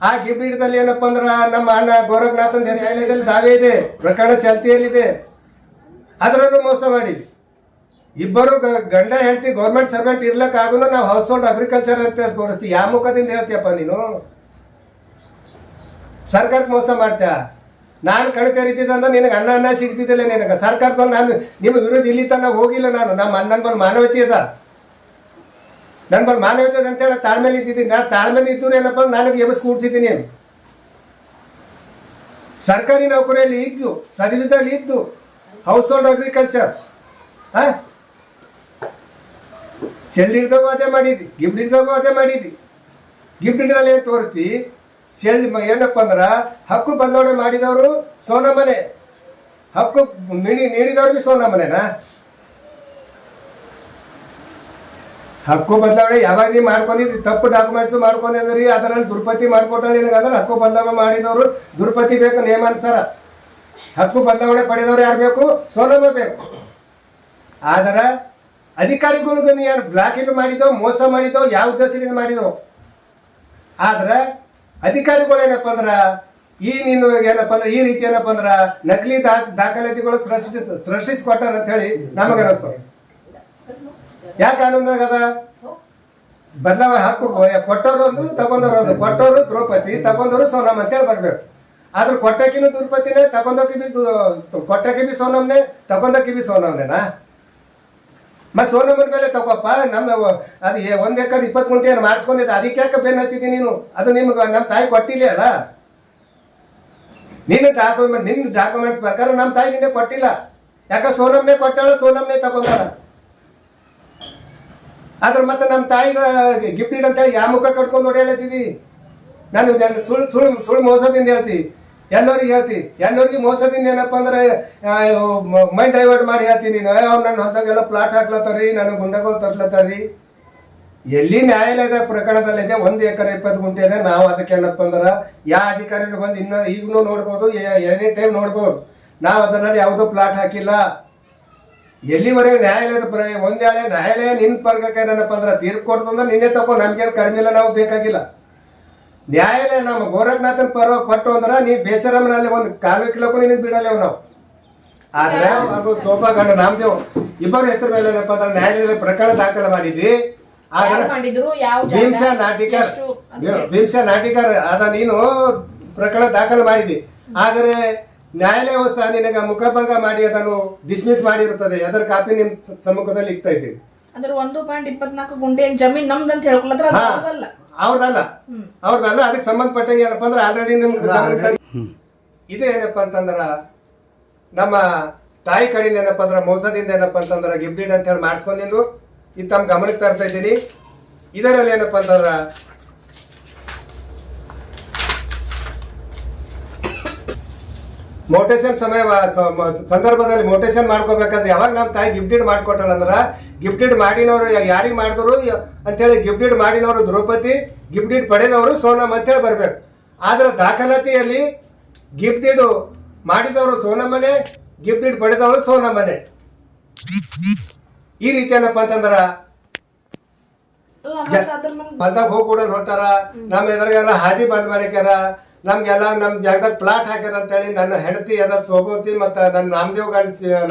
ಆ ಗಿಫ್ಟ್ ಡೀಡ್ದಲ್ಲಿ ಏನಪ್ಪ ಅಂದ್ರೆ ನಮ್ಮ ಅಣ್ಣ ಗೋರಖನಾಥನ್ ನ್ಯಾಯಾಲಯದಲ್ಲಿ ದಾವೆ ಇದೆ, ಪ್ರಕರಣ ಚಾಲ್ತಿಯಲ್ಲಿದೆ. ಅದರಲ್ಲೂ ಮೋಸ ಮಾಡಿದ್ವಿ. ಇಬ್ಬರು ಗಂಡ ಹೆಂಡತಿ ಗೌರ್ಮೆಂಟ್ ಸರ್ವೆಂಟ್ ಇರ್ಲಕ್ಕಾಗೂ ನಾವು ಹೌಸ್ ಹೋಲ್ಡ್ ಅಗ್ರಿಕಲ್ಚರ್ ಅಂತ ತೋರಿಸ್ತೀವಿ. ಯಾವ ಮುಖದಿಂದ ಹೇಳ್ತೀಯಪ್ಪ ನೀನು? ಸರ್ಕಾರಕ್ಕೆ ಮೋಸ ಮಾಡ್ತೀಯ. ನಾನು ಕಣ್ಕರಿತಿದ್ದಂದ್ರೆ ನಿನಗೆ ಅನ್ನ ಸಿಗ್ತಿದ್ದಿಲ್ಲ. ನಿನಗೆ ಸರ್ಕಾರ ಬಂದು ನಾನು ನಿಮ್ಮ ವಿರೋಧ ಇಲ್ಲಿ ತನಕ ಹೋಗಿಲ್ಲ. ನನ್ನ ಬಲ್ ಮಾನವತೆ ಅದ, ನನ್ನ ಬಲ್ ಮಾನವತೆ ಅದ ಅಂತೇಳಿ ತಾಳ್ಮೇಲೆ ಇದ್ದಿದ್ದೀನಿ. ನಾನು ತಾಳ್ಮೇಲೆ ಇದ್ದವ್ರು ಏನಪ್ಪ ನನಗೆ ಎಬಸ್ ಕೂಡ್ಸಿದ್ದೀನಿ. ಸರ್ಕಾರಿ ನೌಕರಿಯಲ್ಲಿ ಇದ್ದು, ಸದವಿದಲ್ಲಿ ಇದ್ದು, ಹೌಸ್ ಹೋಲ್ಡ್ ಅಗ್ರಿಕಲ್ಚರ್ ಸೆಲ್ ಹಿಡ್ದಾಗೂ ಅದೇ ಮಾಡಿದ್ವಿ, ಗಿಫ್ಟ್ ಹಿಡ್ದಾಗೂ ಅದೇ ಮಾಡಿದ್ವಿ. ಗಿಫ್ಟ್ ಹಿಡ್ದಲ್ಲಿ ಏನು ತೋರಿಸಿ ಸೆಲ್ ಏನಪ್ಪ ಅಂದ್ರೆ ಹಕ್ಕು ಬದಲಾವಣೆ ಮಾಡಿದವರು ಸೋನಮನೆ, ಹಕ್ಕು ನೀಡಿದವ್ರು ಬಿ ಸೋನಮನೆನಾ? ಹಕ್ಕು ಬದಲಾವಣೆ ಯಾವಾಗ ನೀವು ಮಾಡ್ಕೊಂಡಿದ್ರಿ, ತಪ್ಪು ಡಾಕ್ಯುಮೆಂಟ್ಸ್ ಮಾಡ್ಕೊಂಡಿದ್ರಿ, ಅದರಲ್ಲಿ ದುರ್ಪತಿ ಮಾಡ್ಕೊಟ್ಟಾಳೆ ನಿನಗೆ. ಅಂದ್ರೆ ಹಕ್ಕು ಬದಲಾವಣೆ ಮಾಡಿದವರು ದುರ್ಪತಿ ಬೇಕು ನಿಯಮಾನುಸಾರ. ಹಕ್ಕು ಬದಲಾವಣೆ ಪಡೆದವ್ರು ಯಾರು ಬೇಕು? ಸೋನಮ್ಮ ಬೇಕು. ಆದರೆ ಅಧಿಕಾರಿಗಳಿಗೂ ಯಾರು ಬ್ಲಾಕ್ ಇಲ್ಲಿ ಮಾಡಿದೋ, ಮೋಸ ಮಾಡಿದೋ, ಯಾವ ಉದ್ದೇಶದಿಂದ ಮಾಡಿದೋ. ಆದ್ರೆ ಅಧಿಕಾರಿಗಳು ಏನಪ್ಪ ಅಂದ್ರೆ ನೀನು ಏನಪ್ಪ ಅಂದ್ರೆ ಈ ರೀತಿ ಏನಪ್ಪ ಅಂದ್ರೆ ನಕಲಿ ದಾಖಲಾತಿಗಳು ಸೃಷ್ಟಿಸ್ಕೊಟ್ಟಾರ ಅಂತ ಹೇಳಿ ನಮಗೆ ಅನಿಸ್ತದೆ. ಯಾಕೆ ಕಾನೂನಾಗ ಅದ ಬದಲಾವಣೆ ಹಕ್ಕು ಕೊಟ್ಟವರು ಒಂದು ತಗೊಂಡವ್ರು ಒಂದು, ಕೊಟ್ಟವರು ದ್ರೌಪದಿ, ತಗೊಂಡವರು ಸೋನಮ್ಮ ಅಂತೇಳಿ ಬರ್ಬೇಕು. ಆದ್ರೆ ಕೊಟ್ಟಕಿನೂ ದುರ್ಪತಿನೇ, ಕೊಟ್ಟಕ್ಕೆ ಬಿ ಸೋನಮ್ನೆ, ತಗೊಂಡಕ್ಕೆ ಬಿ ಸೋನಮ್ನೆನಾ? ಮತ್ತೆ ಸೋನಮ್ಮನ ಮೇಲೆ ತಗೋಪ್ಪ. ನಮ್ಮ ಅದು 1 ಎಕರೆ 20 ಗುಂಟೆ ಏನು ಮಾಡಿಸ್ಕೊಂಡಿದ್ದೆ, ಅದಕ್ಕೆ ಯಾಕೆ ಬೆನ್ನು ಹತ್ತಿದ್ದೀನಿ ನೀನು? ಅದು ನಿಮ್ಗೆ ನಮ್ಮ ತಾಯಿ ಕೊಟ್ಟಿಲ್ಲ ಅಲ್ಲ. ನಿನ್ನ ಡಾಕ್ಯುಮೆಂಟ್ಸ್ ಪ್ರಕಾರ ನಮ್ಮ ತಾಯಿ ನಿನ್ನೆ ಕೊಟ್ಟಿಲ್ಲ. ಯಾಕೆ ಸೋನಮ್ನೆ ಕೊಟ್ಟಾಳ, ಸೋನಮ್ನೆ ತಗೊಂಡಾಳ. ಆದ್ರೆ ಮತ್ತೆ ನಮ್ಮ ತಾಯಿಗ ಗಿಫ್ಟ್ ಇಡ್ ಅಂತೇಳಿ ಯಾವ ಮುಖ ಕಟ್ಕೊಂಡು ಓಡಾಡ್ತಿದ್ದಿ? ನಾನು ಸುಳ್ಳು ಮೋಸದಿಂದ ಹೇಳ್ತಿ, ಎಲ್ಲರಿಗೆ ಮೋಸದಿಂದ ಏನಪ್ಪ ಅಂದ್ರೆ ಮೈಂಡ್ ಡೈವರ್ಟ್ ಮಾಡಿ ಹೇಳ್ತೀನಿ. ಅವ್ರು ನನ್ನ ಹೊತ್ತಾಗೆಲ್ಲ ಪ್ಲಾಟ್ ಹಾಕ್ಲತ್ತಾರಿ, ನನಗೆ ಗುಂಡಗಳು ತರ್ಲತ್ತಾರಿ. ಎಲ್ಲಿ ನ್ಯಾಯಾಲಯದ ಪ್ರಕರಣದಲ್ಲಿದೆ 1 ಎಕರೆ 20 ಗುಂಟೆ ಇದೆ. ನಾವು ಅದಕ್ಕೆ ಏನಪ್ಪ ಅಂದ್ರೆ ಯಾವ ಅಧಿಕಾರಿಗಳು ಬಂದು ಈಗಲೂ ನೋಡ್ಬೋದು, ಎನಿ ಟೈಮ್ ನೋಡ್ಬೋದು. ನಾವು ಅದರಲ್ಲಿ ಯಾವುದೋ ಪ್ಲಾಟ್ ಹಾಕಿಲ್ಲ. ಎಲ್ಲಿವರೆಗೆ ನ್ಯಾಯಾಲಯದ ಒಂದೇಳೆ ನ್ಯಾಯಾಲಯ ನಿನ್ನ ಪರ್ಗಕ್ಕೆ ಏನಪ್ಪ ಅಂದ್ರೆ ತೀರ್ಪು ಕೊಡ್ತಂದ್ರೆ ನಿನ್ನೆ ತಗೋ, ನಮ್ಗೇನು ಕಡಿಮೆ ಇಲ್ಲ, ನಾವು ಬೇಕಾಗಿಲ್ಲ. ನ್ಯಾಯಾಲಯ ನಮ್ಮ ಗೋರಖನಾಥನ್ ಪರವಾಗಿ ಕೊಟ್ಟು ಅಂದ್ರೆ ನೀ ಬೇಸರಮನಲ್ಲಿ ಒಂದು ಕಾಲು ಕಿಲೋಕ್ಕೂ ನಿನಗೆ ಬಿಡಲೇವು ನಾವು. ಆದ್ರೆ ಅದು ಶೋಭಾ ಗಂಡ ನಾಮದೇವ್ ಇಬ್ಬರ ಹೆಸರು ಮೇಲೆ ಏನಪ್ಪ ಅಂದ್ರೆ ನ್ಯಾಯಾಲಯದಲ್ಲಿ ಪ್ರಕರಣ ದಾಖಲೆ ಮಾಡಿದ್ವಿ. ಆದ್ರೆ ಭೀಮ್ಸಾ ನಾಟಿಕರ್ ಅದ ನೀನು ಪ್ರಕರಣ ದಾಖಲೆ ಮಾಡಿದಿ. ಆದರೆ ನ್ಯಾಯಾಲಯವು ಸಹ ನಿನಗೆ ಮುಖಭಂಗ ಮಾಡಿ ಅದನ್ನು ಡಿಸ್ಮಿಸ್ ಮಾಡಿರುತ್ತದೆ. ಅದರ ಕಾಪಿ ನಿಮ್ ಸಮ್ಮುಖದಲ್ಲಿ ಇಕ್ತಾ ಇದ್ದೀವಿ. ಅಂದ್ರೆ 1.24 ಗುಂಟೆ ಜಮೀನ್ ನಮ್ದಂತ ಹೇಳ್ಕೊಳತ್ರ ಅವ್ರದಲ್ಲ. ಅದಕ್ಕೆ ಸಂಬಂಧಪಟ್ಟಂಗೆ ಏನಪ್ಪ ಅಂದ್ರೆ ಆಲ್ರೆಡಿ ನಿಮ್ಗೆ ಇದು ಏನಪ್ಪ ಅಂತಂದ್ರ ನಮ್ಮ ತಾಯಿ ಕಡೆಯಿಂದ ಏನಪ್ಪ ಅಂದ್ರೆ ಮೋಸದಿಂದ ಏನಪ್ಪ ಅಂತಂದ್ರೆ ಗಿಫ್ಟ್ ಡೀಡ್ ಅಂತ ಹೇಳಿ ಮಾಡಿಸ್ಕೊಂಡಿದ್ದು ಇದು ತಮ್ಮ ಗಮನಕ್ಕೆ ತರ್ತಾ ಇದ್ದೀನಿ. ಇದರಲ್ಲಿ ಏನಪ್ಪ ಅಂತಂದ್ರ ಮೋಟೇಶನ್ ಸಂದರ್ಭದಲ್ಲಿ ಮೋಟೇಶನ್ ಮಾಡ್ಕೋಬೇಕಾದ್ರೆ ಯಾವಾಗ ನಮ್ಮ ತಾಯಿ ಗಿಫ್ಟ್ ಡೀಡ್ ಮಾಡ್ಕೊಟ್ಟಲ್ಲ ಅಂದ್ರೆ ಗಿಫ್ಟ್ ಡೀಡ್ ಮಾಡಿನವರು ಯಾರಿಗೆ ಮಾಡಿದ್ರು ಅಂತೇಳಿ ಗಿಫ್ಟ್ ಡೀಡ್ ಮಾಡಿನವರು ದ್ರೌಪದಿ, ಗಿಫ್ಟ್ ಡೀಡ್ ಪಡೆದವರು ಸೋನಮ್ ಅಂತೇಳಿ ಬರ್ಬೇಕು. ಆದ್ರೆ ದಾಖಲಾತಿಯಲ್ಲಿ ಗಿಫ್ಟ್ ಡೀಡ್ ಮಾಡಿದವರು ಸೋನಮ್ಮನೆ, ಗಿಫ್ಟ್ ಡೀಡ್ ಪಡೆದವರು ಸೋನಮ್ಮನೆ. ಈ ರೀತಿ ಏನಪ್ಪ ಅಂತಂದ್ರ ಹೊಲ್ದಾಗ ಹೋಗಿ ಕೂಡ ಹೊಂಟಾರ, ನಮ್ಮ ಎದುರಿಗೆಲ್ಲ ಹಾದಿ ಬಂದ್ ಮಾಡ್ಯಾರ, ನಮ್ಗೆಲ್ಲ ನಮ್ ಜಾಗದಾಗ ಪ್ಲಾಟ್ ಹಾಕ್ಯಾರ ಅಂತೇಳಿ ನನ್ನ ಹೆಂಡತಿ ಅದ ಸೋಭವತಿ ಮತ್ತ ನನ್ನ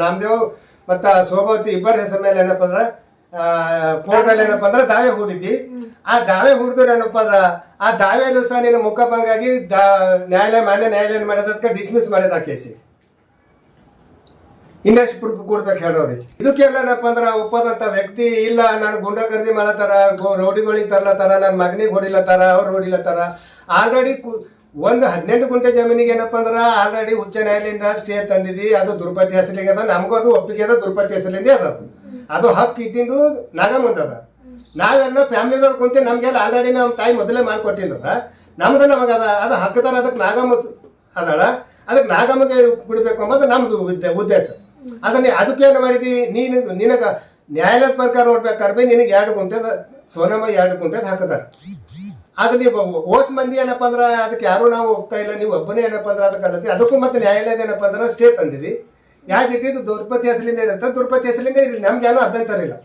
ನಾಮದೇವ್ ಮತ್ತ ಸೋಭವತಿ ಇಬ್ಬರ ಹೆಸರ ಮೇಲೆ ಏನಪ್ಪ ಅಂದ್ರ ಕೋರ್ಟ್ನಲ್ಲಿ ಏನಪ್ಪ ಅಂದ್ರ ದಾವೆ ಹೂಡಿದ್ದಿ. ಆ ದಾವೆ ಹೂಡಿದ್ರೆ ಏನಪ್ಪ ಅಂದ್ರ ಆ ದಾವೆಯಲ್ಲೂ ಸಹ ನೀನು ಮುಖಭಂಗಾಗಿ ಮಾನ್ಯ ನ್ಯಾಯಾಲಯ ಮಾಡೋದಕ್ಕೆ ಡಿಸ್ಮಿಸ್ ಮಾಡಿದ ಕೇಸಿ. ಇನ್ನೆಷ್ಟು ಪ್ರೂಫ್ ಕೊಡ್ಬೇಕು ಹೇಳೋರಿ? ಇದಕ್ಕೆಲ್ಲ ಏನಪ್ಪ ಅಂದ್ರ ಒಪ್ಪದಂತ ವ್ಯಕ್ತಿ ಇಲ್ಲ, ನಾನು ಗುಂಡಾಗರ್ದಿ ಮಾಡತ್ತಾರ, ರೌಡಿಗಳಿಗೆ ತರ್ಲತ್ತಾರ, ನನ್ನ ಮಗನಿಗೆ ಹೊಡಿಲತ್ತಾರ, ಅವ್ರು ಹೊಡಿಲತ್ತಾರ. ಆಲ್ರೆಡಿ ಒಂದು 18 ಗುಂಟೆ ಜಮೀನಿಗೆ ಏನಪ್ಪ ಅಂದ್ರ ಆಲ್ರೆಡಿ ಉಚ್ಚ ನ್ಯಾಯಾಲಯದಿಂದ ಸ್ಟೇ ತಂದಿದ್ದಿ. ಅದು ದುರ್ಪತಿ ಹೆಸರಿಗೆ ಅದ, ನಮಗೂ ಅದು ಒಪ್ಪಿಗೆ ಅದ, ದುರ್ಪತಿ ಹೆಸರಿಂದ ಅದ. ಅದು ಹಕ್ಕು ಇದ್ದಿಂದು ನಾಗ ಮುಂದದ. ನಾವೆಲ್ಲ ಫ್ಯಾಮಿಲಿದವ್ರು ಕುಂತ ನಮ್ಗೆಲ್ಲ ಆಲ್ರೆಡಿ ನಮ್ಮ ತಾಯಿ ಮೊದಲೇ ಮಾಡ್ಕೊಟ್ಟಿದ್ದದ, ನಮ್ದು ನಮಗದ. ಅದು ಹಕ್ಕದಾರ ಅದಕ್ಕೆ ನಾಗಮ್ಮ ಅದಳ, ಅದಕ್ಕೆ ನಾಗಮ್ಮಗೆ ಬಿಡ್ಬೇಕು ಅನ್ನೋದು ನಮ್ದು ಉದ್ದೇಶ. ಅದನ್ನ ಅದಕ್ಕೆ ಏನು ಮಾಡಿದಿ ನಿನಗ ನ್ಯಾಯಾಲಯದ ಪ್ರಕಾರ ನೋಡ್ಬೇಕಾದ್ರೆ ಭೀ ನಿನಗೆ 2 ಗುಂಟೆ ಸೋನಮ್ಮ 2 ಗುಂಟೆ ಹಾಕದಾರ. ಅದು ನೀವು ಓಸ್ ಮಂದಿ ಏನಪ್ಪ ಅಂದ್ರ ಅದಕ್ಕೆ ಯಾರು ನಾವು ಹೋಗ್ತಾ ಇಲ್ಲ, ನೀವು ಒಬ್ಬನೇ ಏನಪ್ಪ ಅಂದ್ರ ಅದಕ್ಕೆ ಅಲ್ಲತಿ. ಅದಕ್ಕೂ ಮತ್ತೆ ನ್ಯಾಯಾಲಯದ ಏನಪ್ಪ ಅಂದ್ರ ಸ್ಟೇ ತಂದಿದಿ. ಯಾಕೆ ಇಟ್ಟಿದ್ದು ದುರ್ಪತಿ ಹೆಸರಿಂದ ಇರುತ್ತೆ, ದುರ್ಪತಿ ಹೆಸರಿಂದ ಇರಲಿ, ನಮ್ಗೆ ಏನೋ ಅಭ್ಯಂತರ ಇಲ್ಲ.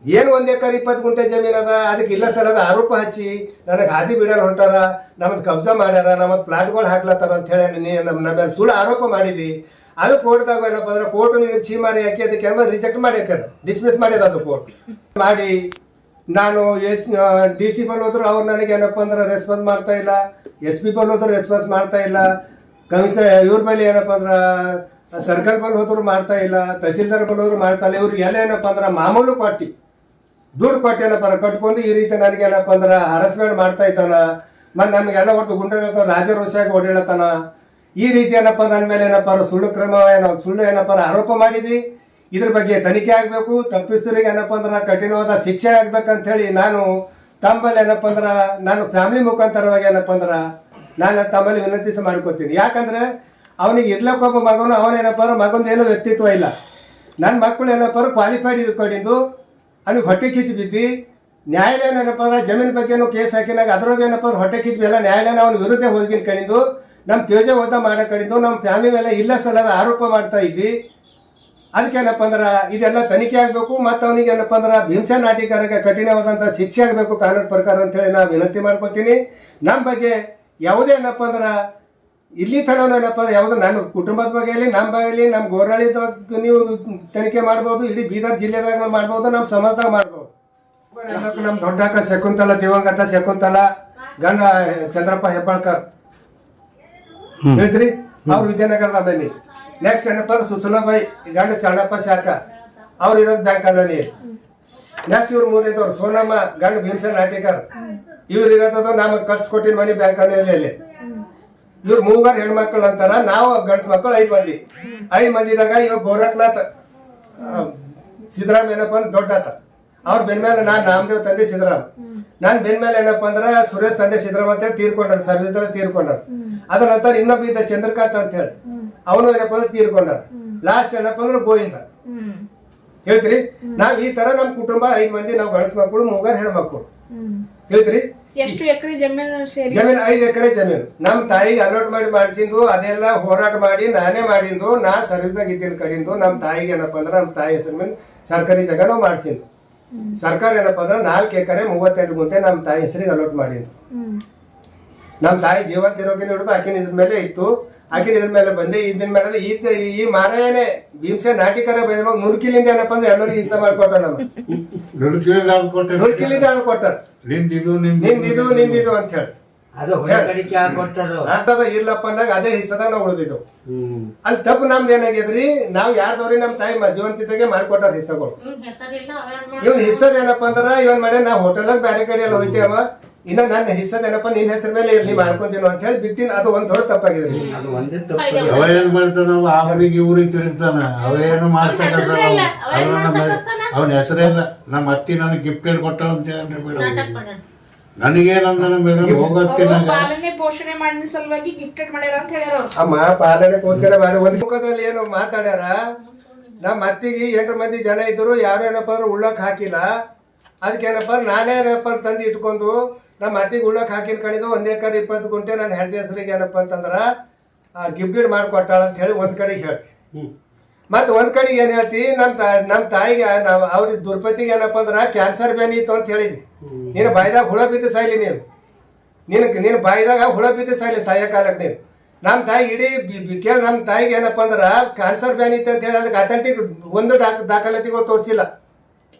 ಏನು 1 ಎಕರೆ 20 ಗುಂಟೆ ಜಮೀನು ಅದ, ಅದಕ್ಕೆ ಇಲ್ಲ ಸರ್ ಅದು ಆರೋಪ ಹಚ್ಚಿ ನನಗೆ ಹಾದಿ ಬಿಡಲ್ ಹೊಂಟಾರ, ನಮ್ಮದು ಕಬ್ಜಾ ಮಾಡ್ಯಾರ, ನಮ್ಮದು ಪ್ಲಾಟ್ಗಳು ಹಾಕ್ಲತ್ತಾರ ಅಂತ ಹೇಳಿ ನಮ್ಮ ಸುಳ್ಳು ಆರೋಪ ಮಾಡಿದಿ. ಅದು ಕೋರ್ಟ್ದಾಗ ಏನಪ್ಪ ಅಂದ್ರೆ ಕೋರ್ಟ್ ನಿನಗೆ ಚೀಮಾರಿ ಹಾಕಿ ಅದಕ್ಕೆ ರಿಜೆಕ್ಟ್ ಮಾಡಿ ಹಾಕ್ಯಾರ, ಡಿಸ್ಮಿಸ್ ಮಾಡ್ಯದ ಅದು ಕೋರ್ಟ್ ಮಾಡಿ. ನಾನು DC ಬಲ್ ಹೋದ್ರು ಅವ್ರು ನನಗೆ ಏನಪ್ಪ ಅಂದ್ರೆ ರೆಸ್ಪಾನ್ಸ್ ಮಾಡ್ತಾ ಇಲ್ಲ, SP ಬಲ್ ಹೋದ್ರು ರೆಸ್ಪಾನ್ಸ್ ಮಾಡ್ತಾ ಇಲ್ಲ, ಕಮಿಷನರ್ ಇವ್ರ ಮೇಲೆ ಏನಪ್ಪ ಅಂದ್ರೆ ಸರ್ಕಲ್ ಬಲ್ ಹೋದ್ರು ಮಾಡ್ತಾ ಇಲ್ಲ, ತಹಸೀಲ್ದಾರ್ ಬಲ್ ಹೋದ್ರು ಮಾಡ್ತಾ ಇಲ್ಲ. ಇವ್ರಿಗೆ ಎಲ್ಲ ಏನಪ್ಪ ಅಂದ್ರೆ ಮಾಮೂಲು ಕೊಟ್ಟಿ ದುಡ್ಡು ಕೊಟ್ಟು ಏನಪ್ಪ ಅಂದ್ರೆ ಕಟ್ಕೊಂಡು ಈ ರೀತಿ ನನಗೆ ಏನಪ್ಪ ಅಂದ್ರೆ ಹರಾಸ್ಮೆಂಟ್ ಮಾಡ್ತಾ ಇದ್ದಾನ. ಮತ್ತು ನಮಗೆಲ್ಲ ಹೊರತು ಗುಂಡಗಳ ರಾಜರೋಷಾಗಿ ಓಡಾಡತಾನ. ಈ ರೀತಿ ಏನಪ್ಪ ನನ್ನ ಮೇಲೆ ಏನಪ್ಪ ಸುಳ್ಳು ಕ್ರಮ ಸುಳ್ಳು ಏನಪ್ಪ ಆರೋಪ ಮಾಡಿದಿ. ಇದ್ರ ಬಗ್ಗೆ ತನಿಖೆ ಆಗಬೇಕು, ತಪ್ಪಿಸ್ತರಿಗೆ ಏನಪ್ಪ ಅಂದ್ರೆ ಕಠಿಣವಾದ ಶಿಕ್ಷೆ ಆಗ್ಬೇಕಂತ ಹೇಳಿ ನಾನು ತಮ್ಮಲ್ಲಿ ಏನಪ್ಪ ಅಂದ್ರೆ ನಾನು ಫ್ಯಾಮಿಲಿ ಮುಖಾಂತರವಾಗಿ ಏನಪ್ಪ ಅಂದ್ರೆ ನಾನು ತಮ್ಮಲ್ಲಿ ವಿನಂತಿಸಿ ಮಾಡ್ಕೊತೀನಿ. ಯಾಕಂದ್ರೆ ಅವನಿಗೆ ಇರ್ಲಕ್ಕೊಬ್ಬ ಮಗನು ಅವನೇನಪ್ಪ ಅಂದ್ರೆ ಮಗಂದು ಏನೂ ವ್ಯಕ್ತಿತ್ವ ಇಲ್ಲ. ನನ್ನ ಮಕ್ಕಳು ಏನಪ್ಪ ಅಂದ್ರೆ ಕ್ವಾಲಿಫೈಡ್ ಇದ್ಕೊಂಡಿದ್ದು ಅವ್ನಿಗೆ ಹೊಟ್ಟೆ ಕಿಚ್ಚು ಬಿದ್ದು ನ್ಯಾಯಾಲಯ ಏನಪ್ಪ ಅಂದ್ರೆ ಜಮೀನು ಬಗ್ಗೆನೂ ಕೇಸ್ ಹಾಕಿನಾಗ ಅದ್ರೊಳಗೆ ಏನಪ್ಪ ಅಂದ್ರೆ ಹೊಟ್ಟೆ ಕಿಚ್ಚು ಎಲ್ಲ ನ್ಯಾಯಾಲಯನ ಅವನ ವಿರುದ್ಧ ಹೋಗಿನ ಕಡಿಂದು ನಮ್ಮ ತೇಜ ಹೋದ ಮಾಡೋ ಕಡಿಂದು ನಮ್ಮ ಫ್ಯಾಮಿಲಿ ಮೇಲೆ ಇಲ್ಲ ಸಲ್ಲದ ಆರೋಪ ಮಾಡ್ತಾ ಇದ್ದಿ. ಅದಕ್ಕೇನಪ್ಪ ಅಂದ್ರೆ ಇದೆಲ್ಲ ತನಿಖೆ ಆಗಬೇಕು ಮತ್ತು ಅವನಿಗೆ ಏನಪ್ಪ ಅಂದ್ರೆ ಹಿಂಸಾ ನಾಟಿಕರಿಗೆ ಕಠಿಣವಾದಂಥ ಶಿಕ್ಷೆ ಆಗಬೇಕು ಕಾನೂನು ಪ್ರಕಾರ ಅಂತೇಳಿ ನಾನು ವಿನಂತಿ ಮಾಡ್ಕೊತೀನಿ. ನಮ್ಮ ಬಗ್ಗೆ ಯಾವುದೇ ಏನಪ್ಪ ಅಂದ್ರೆ ಇಲ್ಲಿ ತನಕ ಏನಪ್ಪ ಅಂದ್ರೆ ಯಾವುದು ನನ್ನ ಕುಟುಂಬದ ಬಗ್ಗೆ ಆಗಲಿ, ನಮ್ಮ ಬಗ್ಗೆ ಆಗಲಿ, ನಮ್ಮ ಗೋರಾಳಿದಾಗ ನೀವು ತನಿಖೆ ಮಾಡ್ಬೋದು, ಇಡೀ ಬೀದರ್ ಜಿಲ್ಲೆದಾಗ ಮಾಡ್ಬೋದು, ನಮ್ಮ ಸಮಾಜದಾಗ ಮಾಡ್ಬೋದು. ನಮ್ಮ ದೊಡ್ಡಕ್ಕ ಶಕುಂತಲ, ದಿವಂಗತ ಶಕುಂತಲ ಗಂಡ ಚಂದ್ರಪ್ಪ ಹೆಬ್ಬಾಳ್ಕರ್ ಹೇಳ್ತೀರಿ, ಅವ್ರು ವಿದ್ಯಾನಗರದ ಬನ್ನಿ. ನೆಕ್ಸ್ಟ್ ಏನಪ್ಪ ಅಂದ್ರೆ ಸುಸುಲಾಬಾಯಿ ಗಂಡ ಚರಣಪ್ಪ ಶಾಖ, ಅವ್ರು ಇರೋದು ಬ್ಯಾಂಕ್ ಅದಾನಿ. ನೆಕ್ಸ್ಟ್ ಇವ್ರು 3ನೇದವ್ರು ಸೋನಮ್ಮ ಗಂಡ ಭೀಮಸೇನ್ ನಾಟಿಕರ್, ಇವ್ರು ಇರೋದು ನಮಗೆ ಕಟ್ಸ್ಕೊಟ್ಟಿನ ಮನೆ ಬ್ಯಾಂಕ್ ಅಲ್ಲಿ. ಇವ್ರು 3 ಹೆಣ್ಮಕ್ಳು ಅಂತಾರ, ನಾವು ಗಂಡ್ಸ್ ಮಕ್ಕಳು 5 ಮಂದಿ. 5 ಮಂದಿದಾಗ ಇವಾಗ ಗೋರಖ್ನಾಥ್ ಸಿದ್ದರಾಮ್ ಏನಪ್ಪ ಅಂದ್ರೆ ದೊಡ್ಡಾತ. ಅವ್ರ ಬೆನ್ಮೇಲೆ ನಾನು ನಾಮದೇವ್ ತಂದೆ ಸಿದ್ದರಾಮ್, ನಾನು ಬೆನ್ಮೇಲೆ ಏನಪ್ಪ ಅಂದ್ರೆ ಸುರೇಶ್ ತಂದೆ ಸಿದ್ದರಾಮ್ ಅಂತ ಹೇಳಿ ತೀರ್ಕೊಂಡಾರ, ಸರ್ವಿಸ್ದಾಗ ತೀರ್ಕೊಂಡಾರ. ಅದ ನಂತರ ಇನ್ನೊಬ್ಬ ಇದ್ದ ಚಂದ್ರಕಾಂತ್ ಅಂತ ಹೇಳಿ ಅವನು ಏನಪ್ಪ ಅಂದ್ರೆ ತೀರ್ಕೊಂಡಾರ. ಲಾಸ್ಟ್ ಏನಪ್ಪ ಅಂದ್ರೆ ಗೋವಿಂದ. ಹೇಳ್ತೀರಿ, ನಾವ್ ಈ ತರ ನಮ್ ಕುಟುಂಬ 5 ಮಂದಿ, ನಾವು ಗಂಡ್ಸ್ ಮಕ್ಕಳು 3 ಹೆಣ್ಮಕ್ಳು. ಹೇಳ್ತೀರಿ, ಎಷ್ಟು ಎಕರೆ ಜಮೀನು ಸೇರಿ? ಜಮೀನು 5 ಎಕರೆ ಜಮೀನು ನಮ್ಮ ತಾಯಿಗೆ ಅಲೋಟ್ ಮಾಡಿ ಮಾಡಿಸಿದ್ದು, ಅದೆಲ್ಲ ಹೋರಾಟ ಮಾಡಿ ನಾನೇ ಮಾಡಿದ್ದು. ನಾ ಸರ್ವಿಸ್ನಾಗ ಇದ್ದಿನ ಕಡಿಂದು ನಮ್ಮ ತಾಯಿಗೆ ಏನಪ್ಪ ಅಂದ್ರೆ ನಮ್ಮ ತಾಯಿ ಹೆಸರು ಮೇಲೆ ಸರ್ಕಾರಿ ಜಾಗ ನಾವು ಮಾಡಿಸಿದ್ದು. ಸರ್ಕಾರ ಏನಪ್ಪ ಅಂದ್ರೆ 4 ಎಕರೆ 38 ಗುಂಟೆ ನಮ್ಮ ತಾಯಿ ಹೆಸರಿಗೆ ಅಲೋಟ್ ಮಾಡಿದ್ದು. ನಮ್ಮ ತಾಯಿ ಜೀವಂತ ಇರೋಕಿನ ಹಿಡಿದು ಆಕಿನ ಇದ್ರ ಮೇಲೆ ಇತ್ತು, ಆಕಿನ ಇದ್ರ ಮೇಲೆ ಬಂದೆ. ಇದನ್ ಮೇಲೆ ಈ ಮಾರಾಯನೇ ಭೀಮಸೇನ್ ನಾಟಿಕರ ಬಂದ ನುಡ್ಕಿಲಿಂದ ಏನಪ್ಪ ಅಂದ್ರೆ ಎಲ್ಲರಿಗೂ ಹಿಸ್ಸ ಮಾಡ್ಕೊಟ್ಟ. ನಮ್ಮ ನುಡ್ಕಿಲಿಂದ ಕೊಟ್ಟಾರ, ನಿಂದಿದು ಅಂತ ಹೇಳಿ ಇರ್ಲಪ್ಪ ಅಂದಾಗ ಅದೇ ಹಿಸ್ಸದಾಗ ನಾವು ಉಳಿದಿದ್ದು. ಅಲ್ಲಿ ತಪ್ಪು ನಮ್ದು ಏನಾಗಿದ್ರಿ, ನಾವ್ ಯಾರ್ದವ್ರಿ ನಮ್ಮ ತಾಯಿ ಜೀವಂತಿದ್ದಾಗೆ ಮಾಡ್ಕೊಟ್ಟಾರ ಹಿಸ್ಸಗಳು. ಇವನ್ ಹಿಸ್ಸದ ಏನಪ್ಪ ಅಂದ್ರ ಇವನ್ ಮಾಡಿ ನಾವ್ ಹೋಟೆಲಾಗ ಬೇರೆ ಕಡೆ ಎಲ್ಲ ಹೋಯ್ತೇವ, ಇನ್ನ ನನ್ನ ಹಿಸ್ಸದ ಏನಪ್ಪ ನಿನ್ನ ಹೆಸರ ಮೇಲೆ ಇರ್ಲಿ ಮಾಡ್ಕೊಂತೀನೋ ಅಂತ ಹೇಳಿ ಬಿಟ್ಟಿನ. ಅದು ಒಂದ್ ದೊಡ್ಡ ತಪ್ಪಾಗಿದ್ರಿ. ಅವ ಏನ್ ಮಾಡ್ತಾನ, ಅವನಿಗೆ ಇವ್ರಿಗೆ ತಿರುಗ್ತಾನ, ಅವೇನು ಮಾಡ್ಸಕ ಅವನ ಹೆಸರೇ ಇಲ್ಲ. ನಮ್ಮ ಅತ್ತಿ ನನಗೆ ಗಿಫ್ಟ್ ಕೊಟ್ಟಾಳ ಅಂತ ಹೇಳಿ ನನಗೇನಂದ ಮೇಡಮ್ ಹೋಗತ್ತಿನಾಗ ಪಾಲನೆ ಪೋಷಣೆ ಮಾಡಿದ ಸಲುವಾಗಿ ಗಿಫ್ಟೆಡ್ ಮಾಡ್ಯಾರ ಅಂತ ಹೇಳ್ಯಾರ. ಅಮ್ಮ ಪಾಲನೆ ಪೋಷಣೆ ಮಾಡಿ ಒಂದ್ ಮುಖದಲ್ಲಿ ಏನು ಮಾತಾಡ್ಯಾರ. ನಮ್ಮ ಅತ್ತಿಗೆ 8 ಮಂದಿ ಜನ ಇದ್ರು, ಯಾರು ಏನಪ್ಪ ಅಂದ್ರೆ ಉಳ್ಳಕ್ ಹಾಕಿಲ್ಲ. ಅದಕ್ಕೇನಪ್ಪ ನಾನೇ ಏನಪ್ಪ ತಂದು ಇಟ್ಕೊಂಡು ನಮ್ಮ ಅತ್ತಿಗೆ ಉಳ್ಳಕ್ ಹಾಕಿನ ಕಣಿದು 1 ಎಕರೆ 20 ಗುಂಟೆ ನನ್ನ ಹೆಂಡತಿ ಹೆಸರಿಗೆ ಏನಪ್ಪ ಅಂತಂದ್ರ ಗಿಫ್ಟ್ ಮಾಡ್ಕೊಟ್ಟಾಳ ಅಂತ ಹೇಳಿ ಒಂದ್ ಕಡೆಗೆ ಹೇಳ್ತಿ. ಮತ್ತೆ ಒಂದ್ ಕಡೆಗೆ ಏನ್ ಹೇಳ್ತಿ ನಮ್ಮ ತಾಯಿಗೆ ನಾವು ಅವ್ರಿಗೆ ದುರ್ಪತಿಗೆ ಏನಪ್ಪ ಅಂದ್ರ ಕ್ಯಾನ್ಸರ್ ಬ್ಯಾನಿ ಇತ್ತು ಅಂತ ಹೇಳಿದ್ವಿ. ನೀನು ಬಾಯ್ದಾಗ ಹುಳ ಬಿದ್ದು ಸಾಯ್ಲಿ ನೀನು ಬಾಯ್ದಾಗ ಹುಳ ಬಿದ್ದು ಸಾಯ್ಲಿ ಸಾಯ ಕಾಲಕ್ಕೆ ನೀನು. ನಮ್ಮ ತಾಯಿ ಇಡೀ ಕೇಳಿ ನಮ್ಮ ತಾಯಿಗೆ ಏನಪ್ಪ ಅಂದ್ರ ಕ್ಯಾನ್ಸರ್ ಬ್ಯಾನಿ ಇತ್ತು ಅಂತ ಹೇಳಿ ಅದಕ್ಕೆ ಅಥೆಂಟಿಕ್ ಒಂದು ದಾಖಲಾತಿಗಳು ತೋರಿಸಿಲ್ಲ.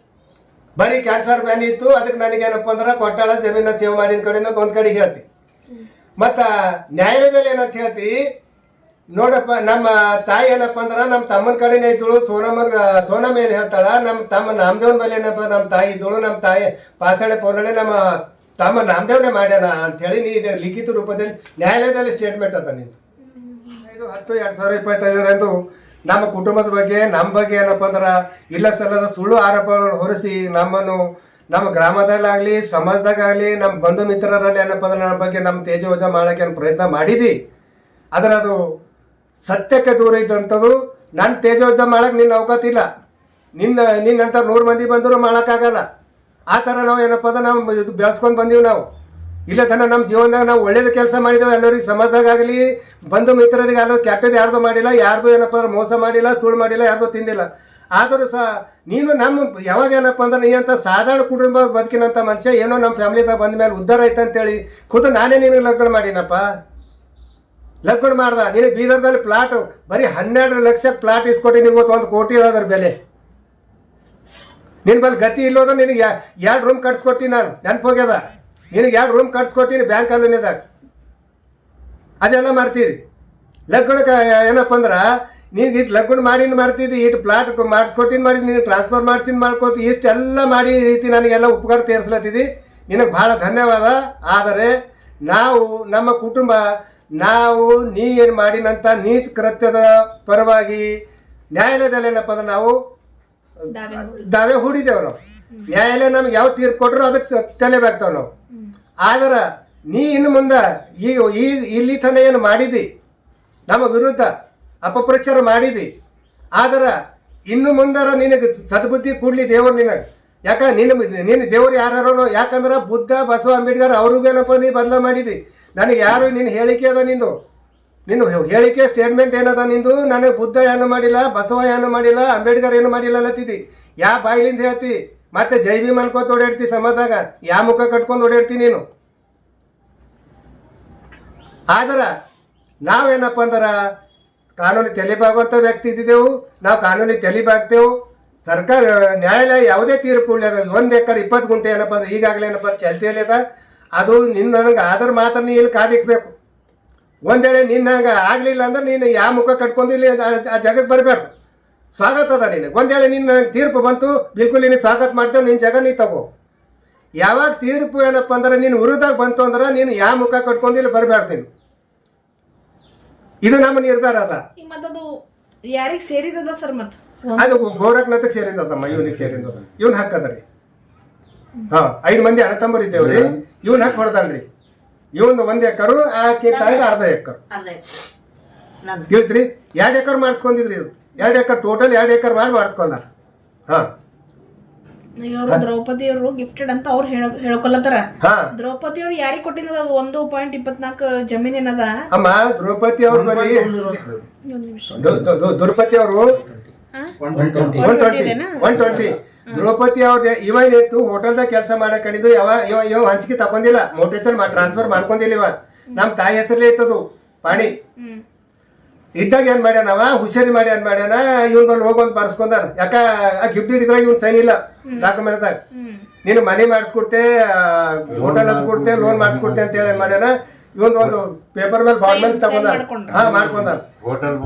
ಬರೀ ಕ್ಯಾನ್ಸರ್ ಬ್ಯಾನಿ ಇತ್ತು, ಅದಕ್ಕೆ ನನಗೇನಪ್ಪ ಅಂದ್ರ ಕೊಟ್ಟಾಳ ಜಮೀನ ಸೇವ್ ಮಾಡಿದ ಕಡೆಯಿಂದ ಒಂದ್ ಕಡೆಗೆ ಹೇಳ್ತಿ. ಮತ್ತ ನ್ಯಾಯಾಲಯದಲ್ಲಿ ಏನಂತ ಹೇಳ್ತಿ, ನೋಡಪ್ಪ ನಮ್ಮ ತಾಯಿ ಏನಪ್ಪ ಅಂದ್ರ ನಮ್ಮ ತಮ್ಮನ ಕಡೆನೇ ಇದ್ದಳು. ಸೋನಮ್ಮ ಏನ್ ಹೇಳ್ತಾಳ, ನಮ್ಮ ತಮ್ಮ ನಾಮದೇವನ ಮೇಲೆ ಏನಪ್ಪ ನಮ್ಮ ತಾಯಿ ಇದ್ದಳು, ನಮ್ಮ ತಾಯಿ ಪಾಸಣೆ ಪೌರ್ಣನೆ ನಮ್ಮ ತಮ್ಮ ನಾಮದೇವನೇ ಮಾಡ್ಯಾನ ಅಂತ ಹೇಳಿ ನೀ ಲಿಖಿತ ರೂಪದಲ್ಲಿ ನ್ಯಾಯಾಲಯದಲ್ಲಿ ಸ್ಟೇಟ್ಮೆಂಟ್ ಅದ ನಿಂದು. 5/10/2025 ನಮ್ಮ ಕುಟುಂಬದ ಬಗ್ಗೆ ನಮ್ಮ ಬಗ್ಗೆ ಏನಪ್ಪ ಅಂದ್ರ ಇಲ್ಲ ಸಲ್ಲದ ಸುಳ್ಳು ಆರೋಪಗಳನ್ನು ಹೊರಿಸಿ ನಮ್ಮನ್ನು ನಮ್ಮ ಗ್ರಾಮದಲ್ಲಾಗ್ಲಿ ಸಮಾಜದಾಗಲಿ ನಮ್ಮ ಬಂಧು ಮಿತ್ರರಲ್ಲಿ ಏನಪ್ಪ ಅಂದ್ರೆ ನಮ್ಮ ಬಗ್ಗೆ ನಮ್ಮ ತೇಜೋಜ ಮಾಡಕ್ಕೆ ಪ್ರಯತ್ನ ಮಾಡಿದಿ. ಆದ್ರೆ ಅದು ಸತ್ಯಕ್ಕೆ ದೂರ ಇದ್ದಂಥದ್ದು. ನನ್ನ ತೇಜೋಜ ಮಾಡಕ್ಕೆ ನಿನ್ನ ಅವಕಾಶ ಇಲ್ಲ. ನಿನ್ನಂತ 100 ಮಂದಿ ಬಂದರೂ ಮಾಡೋಕ್ಕಾಗಲ್ಲ. ಆ ಥರ ನಾವು ಏನಪ್ಪ ಅಂದ್ರೆ ನಾವು ಇದು ಬೆಳೆಸ್ಕೊಂಡು ಬಂದೀವಿ. ನಾವು ಇಲ್ಲ ತನ ನಮ್ಮ ಜೀವನದಾಗ ನಾವು ಒಳ್ಳೇದು ಕೆಲಸ ಮಾಡಿದ್ದೇವೆ. ಎಲ್ಲರಿಗೆ ಸಮಾಜದಾಗಲಿ ಬಂಧು ಮಿತ್ರರಿಗೆ ಯಾರು ಕೆಟ್ಟದ್ದು ಯಾರ್ದು ಮಾಡಿಲ್ಲ, ಯಾರ್ದು ಏನಪ್ಪ ಅಂದ್ರೆ ಮೋಸ ಮಾಡಿಲ್ಲ, ಸುಳ್ಳು ಮಾಡಿಲ್ಲ, ಯಾರ್ದು ತಿಂದಿಲ್ಲ. ಆದರೂ ಸಹ ನೀನು ನಮ್ಮ ಯಾವಾಗ ಏನಪ್ಪ ಅಂದ್ರೆ ನೀ ಅಂತ ಸಾಧಾರಣ ಕುಟುಂಬ ಬದುಕಿನಂಥ ಮನುಷ್ಯ ಏನೋ ನಮ್ಮ ಫ್ಯಾಮಿಲಿದಾಗ ಬಂದ ಮೇಲೆ ಉದ್ಧಾರ ಐತೆ ಅಂತೇಳಿ ಖುದ್ದು ನಾನೇ ನಿನಗೆ ಲಗ್ನ ಮಾಡಿನಪ್ಪ. ಲಗ್ನ ಮಾಡ್ದ ನಿನಗೆ ಬೀದರ್ದಲ್ಲಿ ಪ್ಲಾಟ್ ಬರೀ 12 ಲಕ್ಷ ಪ್ಲಾಟ್ ಇಸ್ಕೊಟ್ಟು ನೀವು 1 ಕೋಟಿ ಅದ್ರ ಬೆಲೆ. ನಿನ್ನ ಬಲ್ಲಿ ಗತಿ ಇಲ್ಲೋದ ನಿನಗೆ 2 ರೂಮ್ ಕಟ್ಸ್ಕೊಟ್ಟಿನಿ ನಾನು, ನೆನಪೋಗ್ಯದ. ನಿನಗೆ 2 ರೂಮ್ ಕಟ್ಸ್ಕೊಟ್ಟಿನಿ ಬ್ಯಾಂಕ್ ಕಾಲೋನಿದಾಗ. ಅದೆಲ್ಲ ಮಾಡ್ತೀರಿ. ಲಗ್ನಕ್ಕೆ ಏನಪ್ಪ ಅಂದ್ರೆ ನೀನು ಇಟ್ಟು ಲಗ್ನ ಮಾಡಿನ ಮಾಡ್ತಿದ್ದಿ, ಇಟ್ಟು ಪ್ಲಾಟ್ ಮಾಡಿಸ್ಕೊಟ್ಟಿನ ಮಾಡಿದ್ದು, ನೀನು ಟ್ರಾನ್ಸ್ಫರ್ ಮಾಡಿಸಿನ ಮಾಡ್ಕೊತಿ, ಇಷ್ಟೆಲ್ಲ ಮಾಡಿ ಈ ರೀತಿ ನನಗೆಲ್ಲ ಉಪಕಾರ ತೀರಿಸ್ಲತ್ತಿದ್ದಿ. ನಿನಗೆ ಭಾಳ ಧನ್ಯವಾದ. ಆದರೆ ನಾವು ನಮ್ಮ ಕುಟುಂಬ ನೀ ಏನು ಮಾಡಿನಂತ ನೀಚ ಕೃತ್ಯದ ಪರವಾಗಿ ನ್ಯಾಯಾಲಯದಲ್ಲಿ ಏನಪ್ಪ ಅಂದ್ರೆ ನಾವು ದಾವೆ ಹೂಡಿದ್ದೇವೆ. ನಾವು ನ್ಯಾಯಾಲಯ ನಮ್ಗೆ ಯಾವ ತೀರ್ಪು ಕೊಟ್ಟರು ಅದಕ್ಕೆ ತಲೆಬಾಗ್ತಾವೆ ನಾವು. ಆದ್ರೆ ನೀ ಇನ್ನು ಮುಂದೆ ಇಲ್ಲಿ ತನ ಏನು ಮಾಡಿದಿ, ನಮ್ಮ ವಿರುದ್ಧ ಅಪಪ್ರಚಾರ ಮಾಡಿದಿ. ಆದ್ರೆ ಇನ್ನು ಮುಂದರ ನಿನಗೆ ಸದ್ಬುದ್ಧಿ ಕೂಡ್ಲಿ ದೇವರು ನಿನಗೆ. ಯಾಕ ನಿನ್ನ ದೇವ್ರು ಯಾರು? ಯಾಕಂದ್ರೆ ಬುದ್ಧ, ಬಸವ, ಅಂಬೇಡ್ಕರ್ ಅವ್ರಿಗೇನಪ್ಪ ನೀ ಬದಲ ಮಾಡಿದಿ. ನನಗೆ ಯಾರು ನಿನ್ನ ಹೇಳಿಕೆ ಅದ ನಿಂದು, ನಿನ್ನ ಹೇಳಿಕೆ ಸ್ಟೇಟ್ಮೆಂಟ್ ಏನದ ನಿಂದು. ನನಗೆ ಬುದ್ಧ ಏನು ಮಾಡಿಲ್ಲ, ಬಸವ ಏನು ಮಾಡಿಲ್ಲ, ಅಂಬೇಡ್ಕರ್ ಏನು ಮಾಡಿಲ್ಲ ಅಲ್ಲತ್ತಿದ್ದಿ. ಯಾವ ಬಾಯಿಲಿಂದ ಹೇಳ್ತಿ? ಮತ್ತೆ ಜೈ ಭೀಮ್ ಅನ್ಕೋತ ಓಡಾಡ್ತಿ ಸಮಾಜದಾಗ, ಯಾವ ಮುಖ ಕಟ್ಕೊಂಡು ಓಡಾಡ್ತಿ ನೀನು. ಆದ್ರೆ ನಾವೇನಪ್ಪ ಅಂದ್ರೆ ಕಾನೂನಿಗೆ ತಲೆಬಾಗುವಂಥ ವ್ಯಕ್ತಿ ಇದ್ದಿದ್ದೆವು. ನಾವು ಕಾನೂನಿಗೆ ತಲೆಬಾಗ್ತೇವೆ. ಸರ್ಕಾರ ನ್ಯಾಯಾಲಯ ಯಾವುದೇ ತೀರ್ಪು ಉಳ್ಳ್ಯದ 1 ಎಕರೆ 20 ಗುಂಟೆ ಏನಪ್ಪ ಅಂದ್ರೆ ಈಗಾಗಲೇ ಏನಪ್ಪ ಚಾಲ್ತಿಯಲ್ಲಿ ಅದ. ಅದು ನನಗೆ ಆದ್ರ ಮಾತ್ರ ನೀ ಇಲ್ಲಿ ಕಾದಿಕ್ಬೇಕು. ಒಂದ್ ವೇಳೆ ನಿನ್ನಂಗೆ ಆಗ್ಲಿಲ್ಲ ಅಂದ್ರೆ ನೀನು ಯಾವ ಮುಖ ಕಟ್ಕೊಂಡು ಇಲ್ಲಿ ಆ ಜಗಕ್ಕೆ ಬರಬೇಕು. ಸ್ವಾಗತ ಅದ ನಿನಗೆ. ಒಂದ್ ವೇಳೆ ನಿನ್ನ ತೀರ್ಪು ಬಂತು, ಬಿಲ್ಕುಲ್ ನಿನಗೆ ಸ್ವಾಗತ ಮಾಡ್ತೇವೆ, ನಿನ್ನ ಜಾಗ ನೀ ತಗೋ. ಯಾವಾಗ ತೀರ್ಪು ಏನಪ್ಪ ಅಂದ್ರೆ ನೀನು ವಿರುದ್ಧಾಗ ಬಂತು ಅಂದ್ರೆ ನೀನು ಯಾವ ಮುಖ ಕಟ್ಕೊಂಡು ಇಲ್ಲಿ ಬರಬೇಡ್ತೀನಿ. ಇದು ನಮ್ಮ ನಿರ್ಧಾರ ಅದ. ಮತ್ತದು ಯಾರಿಗೆ ಸೇರಿದದ ಸರ್? ಮತ್ತೆ ಅದು ಗೋರಖ್ನಾಥಕ್ಕೆ ಸೇರಿಂದಮ್ಮ, ಇವನಿಗೆ ಸೇರಿಂದ. ಇವನ್ ಹಾಕದ್ರಿ. 5 ಮಂದಿ ಅಣ್ಣ ತಮ್ಮರು ಇದ್ದೇವ್ರಿ. ಇವನ್ ಹಾಕಿ ಹೊಡೆದಲ್ರಿ. ಇವನ್ 1 ಎಕರು, ಆಕೆ ತಾಯಿಗೆ 1/2 ಎಕರ್ ತಿಳಿತ್ರಿ. 2 ಎಕರ್ ಮಾಡಿಸ್ಕೊಂಡಿದ್ರಿ. ಇದು 2 ಎಕರ್ ಟೋಟಲ್ 2 ಎಕರ್ ಮಾಡಿ ಮಾಡಿಸ್ಕೊಂಡಾರ. ದ್ರೌಪದಿ ಅವರು ಗಿಫ್ಟೆಡ್ ಅಂತ ಅವ್ರು ಹೇಳ್ಕೊಲ್ಲತ್ತಾರ. ದ್ರೌಪದಿ ಅವ್ರು ಯಾರಿಗೆ ಕೊಟ್ಟಿದ 1.24 ಜಮೀನ್ ಏನದ ಅಮ್ಮ? ದ್ರೌಪದಿ ಅವ್ರ ಬಳಿ ದ್ರೌಪದಿ ಅವರು 120. ದ್ರೌಪದಿ ಅವ್ರ ಇತ್ತು ಹೋಟೆಲ್ದಾಗ ಕೆಲಸ ಮಾಡಕ್ ಕಡಿದು ಇವ ಹಂಚಿಕೆ ತಕೊಂಡಿಲ್ಲ, ಮೋಟೇಶನ್ ಟ್ರಾನ್ಸ್ಫರ್ ಮಾಡ್ಕೊಂಡಿಲ್ಲ. ಇವ ನಮ್ ತಾಯಿ ಹೆಸರಲ್ಲೇ ಇತ್ತದು ಪಾಣಿ ಇದ್ದಾಗ ಏನ್ ಮಾಡ್ಯಾನವ, ಹುಷಾರಿ ಮಾಡಿ ಏನ್ ಮಾಡ್ಯಾನ, ಇವನ್ ಬಂದು ಹೋಗೊಂದ್ ಬರ್ಸ್ಕೊಂಡಾನ. ಯಾಕ ಆ ಗಿಫ್ಟ್ ಇದ್ರಾಗ ಇವನ್ ಸೈನ್ ಇಲ್ಲ ಡಾಕ್ಯುಮೆಂಟ್ದಾಗ. ನೀನು ಮನೆ ಮಾಡಿಸ್ಕೊಡ್ತೆ, ಹೋಟೆಲ್ ಹಚ್ಕೊಡ್ತೆ, ಲೋನ್ ಮಾಡಿಸ್ಕೊಡ್ತೆ ಅಂತ ಹೇಳಿ ಏನ್ ಮಾಡ್ಯಾನ, ಇವನ್ ಒಂದು ಪೇಪರ್ ಮೇಲೆ ಫಾರ್ಮೆಲ್ ತಗೊಂಡ ಮಾಡ್ಕೊಂಡ. ಹೋಟೆಲ್